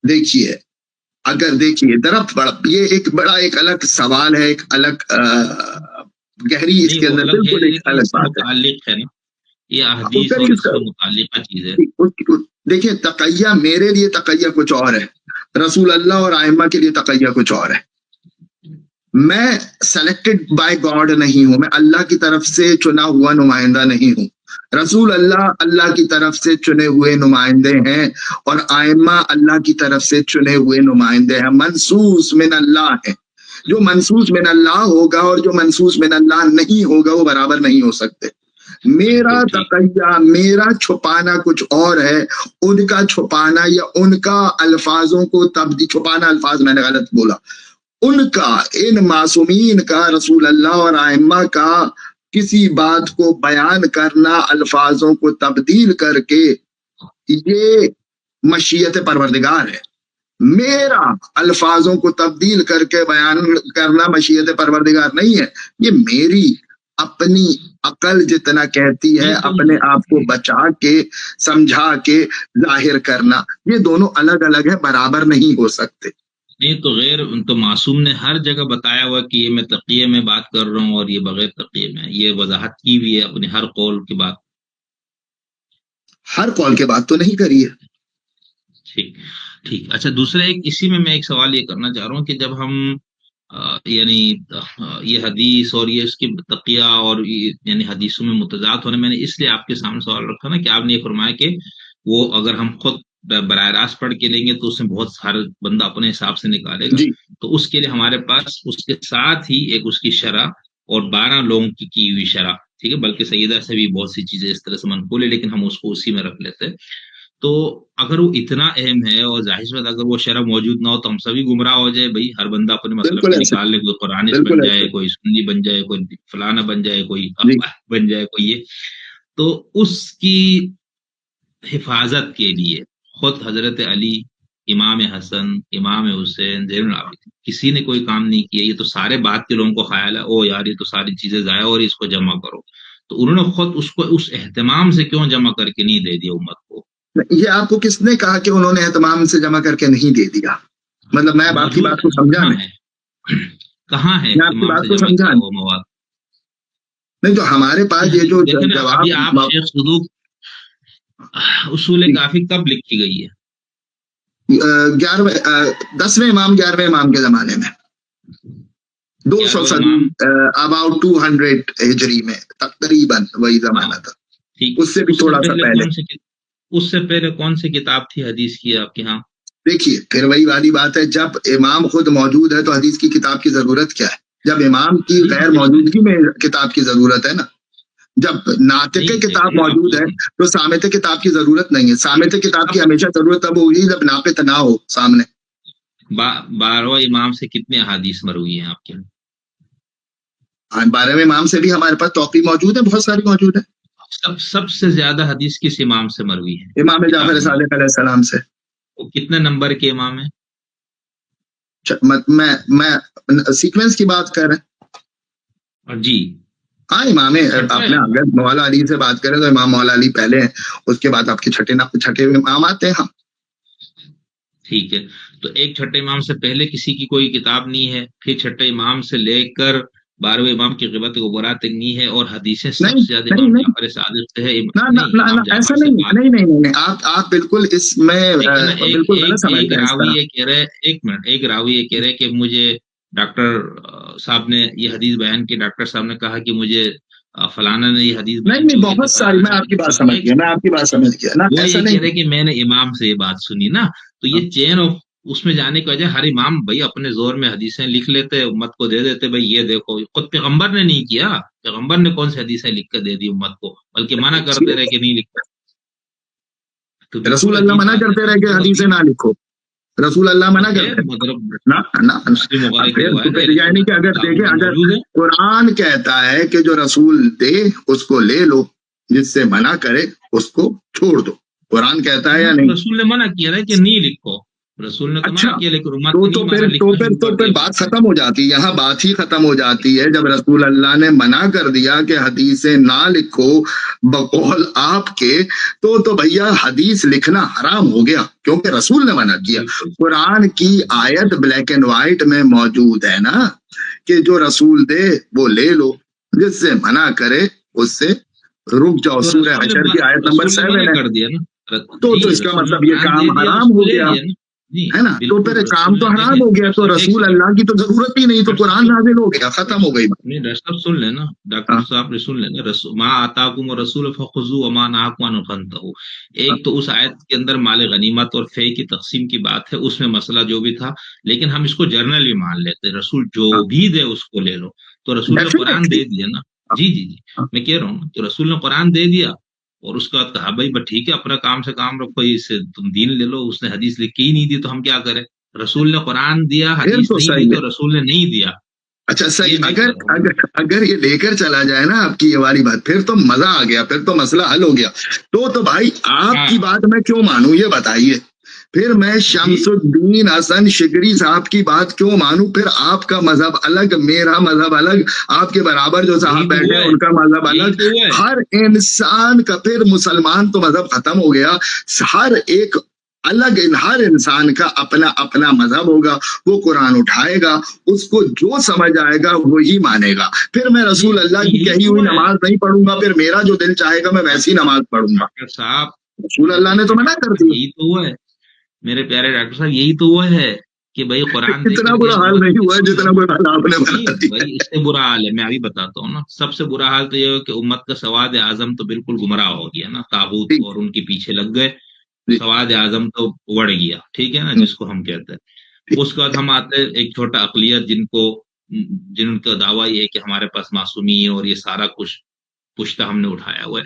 دیکھیے، اگر دیکھیے درخت بڑا، یہ ایک بڑا ایک الگ سوال ہے، ایک الگ گہری اس کے اندر بالکل ایک الگ بات ہے نا، یہ احادیث اور اس سے متعلقہ چیز ہے. دیکھیے تقیہ میرے لیے تقیہ کچھ اور ہے، رسول اللہ اور ائمہ کے لیے تقیہ کچھ اور ہے. میں سلیکٹڈ بائی گاڈ نہیں ہوں، میں اللہ کی طرف سے چنا ہوا نمائندہ نہیں ہوں. رسول اللہ کی طرف سے چنے ہوئے نمائندے ہیں، اور ائمہ اللہ کی طرف سے چنے ہوئے نمائندے ہیں، منصوص من اللہ ہیں. جو منصوص من اللہ ہوگا اور جو منصوص من اللہ نہیں ہوگا وہ برابر نہیں ہو سکتے. میرا تقیہ، میرا چھپانا کچھ اور ہے، ان کا چھپانا یا ان کا الفاظوں کو تبدیل، چھپانا الفاظ میں نے غلط بولا، ان کا، ان معصومین کا، رسول اللہ اور ائمہ کا کسی بات کو بیان کرنا الفاظوں کو تبدیل کر کے، یہ مشیت پروردگار ہے. میرا الفاظوں کو تبدیل کر کے بیان کرنا مشیت پروردگار نہیں ہے. یہ میری اپنی عقل جتنا کہتی ہے اپنے آپ کو بچا کے سمجھا کے ظاہر کرنا، یہ دونوں الگ الگ ہے، برابر نہیں ہو سکتے. نہیں تو غیر تو معصوم نے ہر جگہ بتایا ہوا کہ یہ میں تقیہ میں بات کر رہا ہوں اور یہ بغیر تقیہ میں، یہ وضاحت کی بھی ہے اپنے ہر قول کی بات. ہر قول کے بات تو نہیں کری ہے. ٹھیک. اچھا، دوسرا اسی میں ایک سوال یہ کرنا چاہ رہا ہوں کہ جب ہم یعنی یہ حدیث اور یہ اس کی تقیہ اور یعنی حدیثوں میں متضاد ہونے، میں نے اس لیے آپ کے سامنے سوال رکھا نا کہ آپ نے یہ فرمایا کہ وہ اگر ہم خود براہ راست پڑھ کے لیں گے تو اس میں بہت سارے بندہ اپنے حساب سے نکالے گا. تو اس کے لیے ہمارے پاس اس کے ساتھ ہی ایک اس کی شرح اور 12 لوگوں کی ہوئی شرح، ٹھیک ہے، بلکہ سیدہ سے بھی بہت سی چیزیں اس طرح سے منقول ہے، لیکن ہم اس کو اسی میں رکھ لیتے. تو اگر وہ اتنا اہم ہے اور ظاہر سی بات اگر وہ شرح موجود نہ ہو تو ہم سبھی گمراہ ہو جائے. بھائی ہر بندہ اپنے مسئلے کو نکال لے، کوئی قرآنسٹ بن جائے، کوئی سنی بن جائے، کوئی فلانا بن جائے، کوئی بن جائے، کوئی یہ. تو اس کی حفاظت کے لیے خود حضرت علی، امام حسن، امام حسین، زین العابدین کسی نے کوئی کام نہیں کیا. یہ تو سارے بعد کے لوگوں کو خیال ہے او یار یہ تو ساری چیزیں ضائع ہو رہی، اس کو جمع کرو. تو انہوں نے خود اس کو اس اہتمام سے کیوں جمع کر کے نہیں دے دیا امت کو؟ یہ آپ کو کس نے کہا کہ انہوں نے اہتمام سے جمع کر کے نہیں دے دیا؟ مطلب میں آپ کی بات کو سمجھا کہاں ہے میں آپ کی بات کو سمجھا نہیں. تو ہمارے پاس یہ جو جواب، آپ شیخ صدوق اصول کافی کب لکھی گئی ہے؟ 10ویں امام 11ویں امام کے زمانے میں، 200 صدی، اباؤٹ 200 ہجری میں تقریباً وہی زمانہ تھا. اس سے بھی تھوڑا سا پہلے. اس سے پہلے کون سی کتاب تھی حدیث کی آپ کے ہاں؟ دیکھیے پھر وہی والی بات ہے، جب امام خود موجود ہے تو حدیث کی کتاب کی ضرورت کیا ہے؟ جب امام کی غیر موجودگی میں کتاب کی ضرورت ہے نا. جب ناطق کتاب موجود ہے تو سامت کتاب کی ضرورت نہیں ہے. سامت کتاب کی ہمیشہ ضرورت تب ہوگی جب ناقط نہ ہو سامنے. 12 امام سے کتنے احادیث مروی ہیں آپ کے؟ 12ویں امام سے بھی ہمارے پاس توقیع موجود ہے، بہت ساری موجود ہے. سب سے زیادہ حدیث کس امام سے مروی ہے؟ امام جعفر صادق علیہ السلام سے. وہ کتنے نمبر کے امام ہیں؟ میں سیکوینس کی بات کر رہے ہیں جی ہاں امام اپنے اگر مولا علی سے بات کریں تو امام مولا علی پہلے ہیں، اس کے بعد آپ کے چھٹے امام آتے ہیں. ہاں ٹھیک ہے، تو ایک چھٹے امام سے پہلے کسی کی کوئی کتاب نہیں ہے، پھر چھٹے امام سے لے کر 12ویں امام کی غیبت غبرا تک نہیں ہے، اور حدیثیں سب سے زیادہ امام جعفر صادق سے ہے. ایسا نہیں، آپ بالکل اس میں بالکل غلط سمجھ ایک رہے ہیں. راوی یہ کہہ رہے، ایک منٹ، ایک راوی یہ کہہ رہے کہ مجھے ڈاکٹر صاحب نے یہ حدیث بیان کی، ڈاکٹر صاحب نے کہا کہ مجھے فلانا نے یہ حدیث بیان کی. نہیں بہت ساری، میں آپ کی بات سمجھ گیا نا. وہ ایسا یہ نہیں کہہ رہے کہ میں نے امام سے یہ بات سنی نا، تو یہ چین آف اس میں جانے کی وجہ ہر امام بھائی اپنے زور میں حدیثیں لکھ لیتے، امت کو دے دیتے، بھائی یہ دیکھو. خود پیغمبر نے نہیں کیا، پیغمبر نے کون سی حدیثیں لکھ کر دے دی امت کو، بلکہ منع کرتے رہے کہ نہیں لکھو. رسول اللہ منع کرتے رہے کہ حدیثیں نہ لکھو، رسول اللہ منع کرتے یعنی کہ اگر دیکھیں، اگر قرآن کہتا ہے کہ جو رسول دے اس کو لے لو، جس سے منع کرے اس کو چھوڑ دو، قرآن کہتا ہے یا نہیں؟ رسول نے منع کیا ہے کہ نہیں لکھو، رسول نے اچھا کیا، لیکن تو پھر بات ختم ہو جاتی ہے، یہاں بات ہی ختم ہو جاتی ہے. جب رسول اللہ نے منع کر دیا کہ حدیثیں نہ لکھو بقول آپ کے، تو بھیا حدیث لکھنا حرام ہو گیا، کیونکہ رسول نے منع کیا. قرآن کی آیت بلیک اینڈ وائٹ میں موجود ہے نا کہ جو رسول دے وہ لے لو، جس سے منع کرے اس سے رک جاؤ. سورہ حشر کی آیت نمبر 7 ہے. تو اس کا مطلب یہ کام حرام ہو گیا ہے نا. تو پھر کام تو حرام ہو گیا، تو رسول اللہ کی تو ضرورت ہی نہیں، تو قرآن نازل ہو گیا، ختم ہو گئی. نہیں ڈاکٹر صاحب سن لینا، ڈاکٹر صاحب نے سن لینا، ما آتاکم الرسول فخذوہ وما نہاکم عنہ فانتہوا. ایک تو اس آیت کے اندر مال غنیمت اور فے کی تقسیم کی بات ہے، اس میں مسئلہ جو بھی تھا، لیکن ہم اس کو جرنلی مان لیتے، رسول جو بھی دے اس کو لے لو. تو رسول نے قرآن دے دیا نا. جی میں کہہ رہا ہوں تو رسول نے قرآن دے دیا، اور اس کا کہا بھائی بس ٹھیک ہے اپنا کام سے کام رکھو، اس سے تم دین لے لو. اس نے حدیث لکھ کے ہی نہیں دی تو ہم کیا کریں؟ رسول نے قرآن دیا، حدیث نہیں دی تو رسول نے نہیں دیا. اچھا صحیح، اگر یہ لے کر چلا جائے نا آپ کی یہ والی بات، پھر تو مزہ آ گیا، پھر تو مسئلہ حل ہو گیا. تو بھائی آپ کی بات میں کیوں مانوں یہ بتائیے؟ پھر میں شمس الدین حسن شگری صاحب کی بات کیوں مانوں؟ پھر آپ کا مذہب الگ، میرا مذہب الگ، آپ کے برابر جو صاحب بیٹھے ان کا مذہب الگ. ہر انسان کا، پھر مسلمان تو مذہب ختم ہو گیا. ہر ایک الگ، ہر انسان کا اپنا اپنا مذہب ہوگا، وہ قرآن اٹھائے گا، اس کو جو سمجھ آئے گا وہی مانے گا. پھر میں رسول اللہ کی کہی ہوئی نماز نہیں پڑھوں گا، پھر میرا جو دل چاہے گا میں ویسی نماز پڑھوں گا. رسول اللہ نے تو منع کر دیا. یہی تو ہوا ہے میرے پیارے ڈاکٹر صاحب، یہی تو وہ ہے کہ بھائی قرآن اتنا برا حال نہیں ہوا ہے جتنا برا حال آپ نے بتا دیا. اس سے برا حال ہے، میں ابھی بتاتا ہوں نا. سب سے برا حال تو یہ ہے کہ امت کا سواد اعظم تو بالکل گمراہ ہو گیا نا، طاغوت اور ان کے پیچھے لگ گئے، سواد اعظم تو اڑ گیا، ٹھیک ہے نا، جس کو ہم کہتے ہیں. اس کے بعد ہم آتے ایک چھوٹا اقلیت جن کا دعویٰ یہ ہے کہ ہمارے پاس معصومی اور یہ سارا کچھ پشتہ ہم نے اٹھایا ہوا ہے.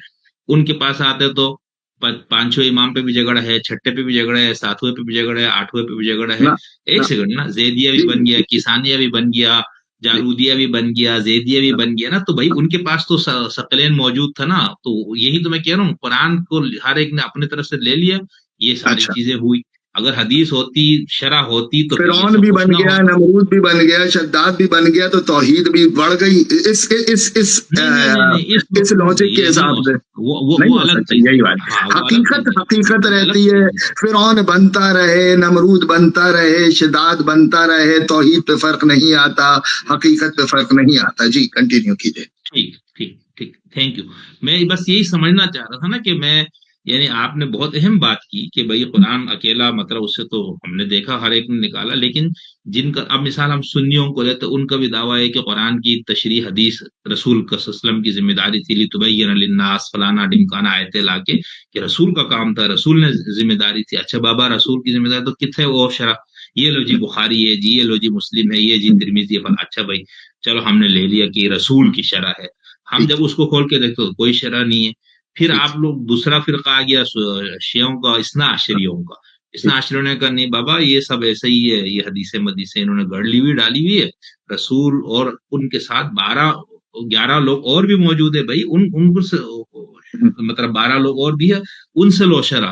ان کے پاس آتے تو 5ویں امام پہ بھی جھگڑا ہے، چھٹے پہ بھی جھگڑا ہے، 7ویں پہ بھی جھگڑا ہے، 8ویں پہ بھی جھگڑا ہے. ایک سیکنڈ نا، زیدیہ بھی بن گیا، کسانیہ بھی بن گیا، جارودیہ بھی بن گیا، زیدیہ بھی بن گیا نا. تو بھائی ان کے پاس تو ثقلین موجود تھا نا. تو یہی تو میں کہہ رہا ہوں، قرآن کو ہر ایک نے اپنی طرف سے لے لیا، یہ ساری چیزیں ہوئی. اگر حدیث ہوتی، شرح ہوتی تو فرعون بھی بن گیا، نمرود بھی بن گیا، شداد بھی بن گیا، تو توحید بھی بڑھ گئی اس لوجک کے حساب سے. یہی بات حقیقت رہتی ہے. فرعون بنتا رہے، نمرود بنتا رہے، شداد بنتا رہے، توحید پہ فرق نہیں آتا، حقیقت پہ فرق نہیں آتا. جی کنٹینیو کیجیے. ٹھیک تھینک یو. میں بس یہی سمجھنا چاہ رہا تھا نا کہ یعنی آپ نے بہت اہم بات کی کہ بھائی قرآن اکیلا، مطلب اس سے تو ہم نے دیکھا ہر ایک نے نکالا، لیکن جن کا اب مثال ہم سنیوں کو لیتے، ان کا بھی دعویٰ ہے کہ قرآن کی تشریح حدیث رسول کا صلی اللہ علیہ وسلم کی ذمہ داری تھی، لتبین للناس فلانا ڈمکانا آیتیں لا کے کہ رسول کا کام تھا، رسول نے ذمہ داری تھی. اچھا بابا رسول کی ذمہ داری تو کتنے وہ شرح، یہ لو جی بخاری ہے جی، یہ لو جی مسلم ہے، یہ جی ترمذی ہے. اچھا بھائی چلو ہم نے لے لیا کہ رسول کی شرح ہے. ہم جب اس کو کھول کے دیکھتے تو کوئی شرح نہیں ہے. پھر آپ لوگ دوسرا فرقہ آ گیا شیعوں کا، اثنا عشریوں کا. اثنا عشریوں نے کہا نہیں بابا یہ سب ایسے ہی ہے، یہ حدیثیں مدیثیں انہوں نے گڑ لی ہوئی ڈالی ہوئی ہے. رسول اور ان کے ساتھ 11 لوگ اور بھی موجود ہے، بھائی ان کو مطلب 12 لوگ اور بھی ہے، ان سے لو شرح.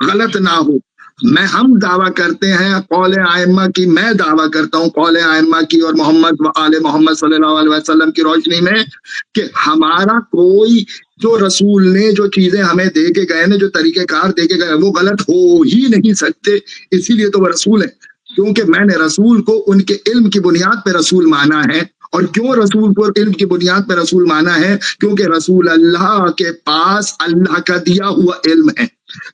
غلط نہ ہو. ہم دعویٰ کرتے ہیں قول ائمہ کی، میں دعویٰ کرتا ہوں قول ائمہ کی اور محمد و آل محمد صلی اللہ علیہ وسلم کی روشنی میں کہ ہمارا کوئی جو رسول نے جو چیزیں ہمیں دے کے گئے نا، جو طریقہ کار دے کے گئے، وہ غلط ہو ہی نہیں سکتے. اسی لیے تو وہ رسول ہے، کیونکہ میں نے رسول کو ان کے علم کی بنیاد پہ رسول مانا ہے. اور کیوں رسول کو علم کی بنیاد پہ رسول مانا ہے؟ کیونکہ رسول اللہ کے پاس اللہ کا دیا ہوا علم ہے.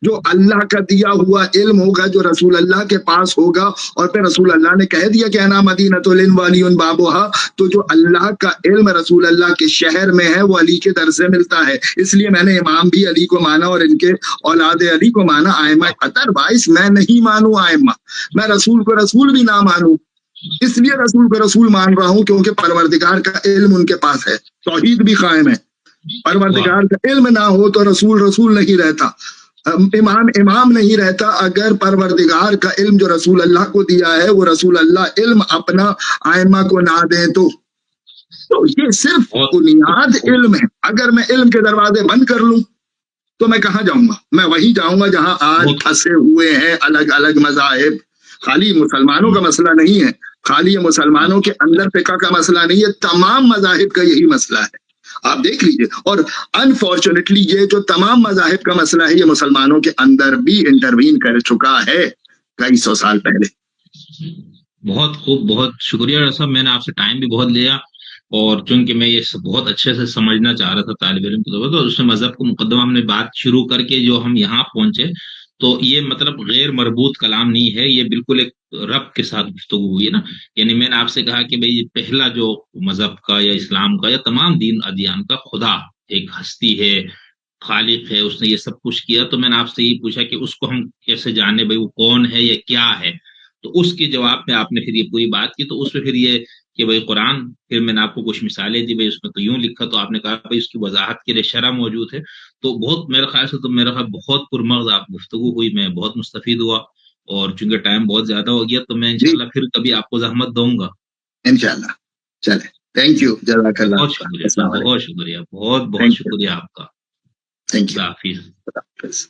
جو اللہ کا دیا ہوا علم ہوگا جو رسول اللہ کے پاس ہوگا، اور پھر رسول اللہ نے کہہ دیا کہ انا مدینۃ العلم وعلی بابھا، تو جو اللہ کا علم رسول اللہ کے شہر میں ہے وہ علی کے در سے ملتا ہے. اس لیے میں نے امام بھی علی کو مانا اور ان کے اولاد علی کو مانا. ائمہ ادروائز میں نہیں مانوں ائمہ، میں رسول کو رسول بھی نہ مانوں. اس لیے رسول کو رسول مان رہا ہوں کیونکہ پروردگار کا علم ان کے پاس ہے، توحید بھی قائم ہے. پروردگار کا علم نہ ہو تو رسول رسول نہیں رہتا، امام نہیں رہتا. اگر پروردگار کا علم جو رسول اللہ کو دیا ہے وہ رسول اللہ علم اپنا ائمہ کو نہ دیں تو یہ صرف بنیاد علم ہے. اگر میں علم کے دروازے بند کر لوں تو میں کہاں جاؤں گا؟ میں وہی جاؤں گا جہاں آج پھنسے ہوئے ہیں الگ الگ مذاہب. خالی مسلمانوں کا مسئلہ نہیں ہے، خالی مسلمانوں کے اندر فقہ کا مسئلہ نہیں ہے، تمام مذاہب کا یہی مسئلہ ہے. آپ دیکھ لیجئے. اور انفارچونیٹلی یہ جو تمام مذاہب کا مسئلہ ہے یہ مسلمانوں کے اندر بھی انٹروین کر چکا ہے کئی سو سال پہلے. بہت خوب، بہت شکریہ ڈاکٹر صاحب. میں نے آپ سے ٹائم بھی بہت لیا، اور چونکہ میں یہ بہت اچھے سے سمجھنا چاہ رہا تھا طالب علم کے طور پر، تو اس میں مذہب کو مقدمہ ہم نے بات شروع کر کے جو ہم یہاں پہنچے، تو یہ مطلب غیر مربوط کلام نہیں ہے، یہ بالکل ایک رب کے ساتھ گفتگو ہوئی ہے نا. یعنی میں نے آپ سے کہا کہ بھئی پہلا جو مذہب کا یا اسلام کا یا تمام دین ادیان کا خدا ایک ہستی ہے، خالق ہے، اس نے یہ سب کچھ کیا. تو میں نے آپ سے یہ پوچھا کہ اس کو ہم کیسے جانے، بھئی وہ کون ہے یا کیا ہے؟ تو اس کے جواب میں آپ نے پھر یہ پوری بات کی. تو اس میں پھر یہ کہ بھئی قرآن، پھر میں نے آپ کو کچھ مثالیں دی، بھئی اس میں تو یوں لکھا، تو آپ نے کہا بھئی اس کی وضاحت کے لیے شرح موجود ہے. تو بہت میرے خیال سے بہت پرمغز آپ گفتگو ہوئی، میں بہت مستفید ہوا. اور چونکہ ٹائم بہت زیادہ ہو گیا تو میں انشاءاللہ پھر کبھی آپ کو زحمت دوں گا انشاءاللہ. چلے، تھینک یو، جزاک اللہ. بہت شکریہ، بہت شکریہ، بہت بہت شکریہ آپ کا. Thank you. خدا حافظ.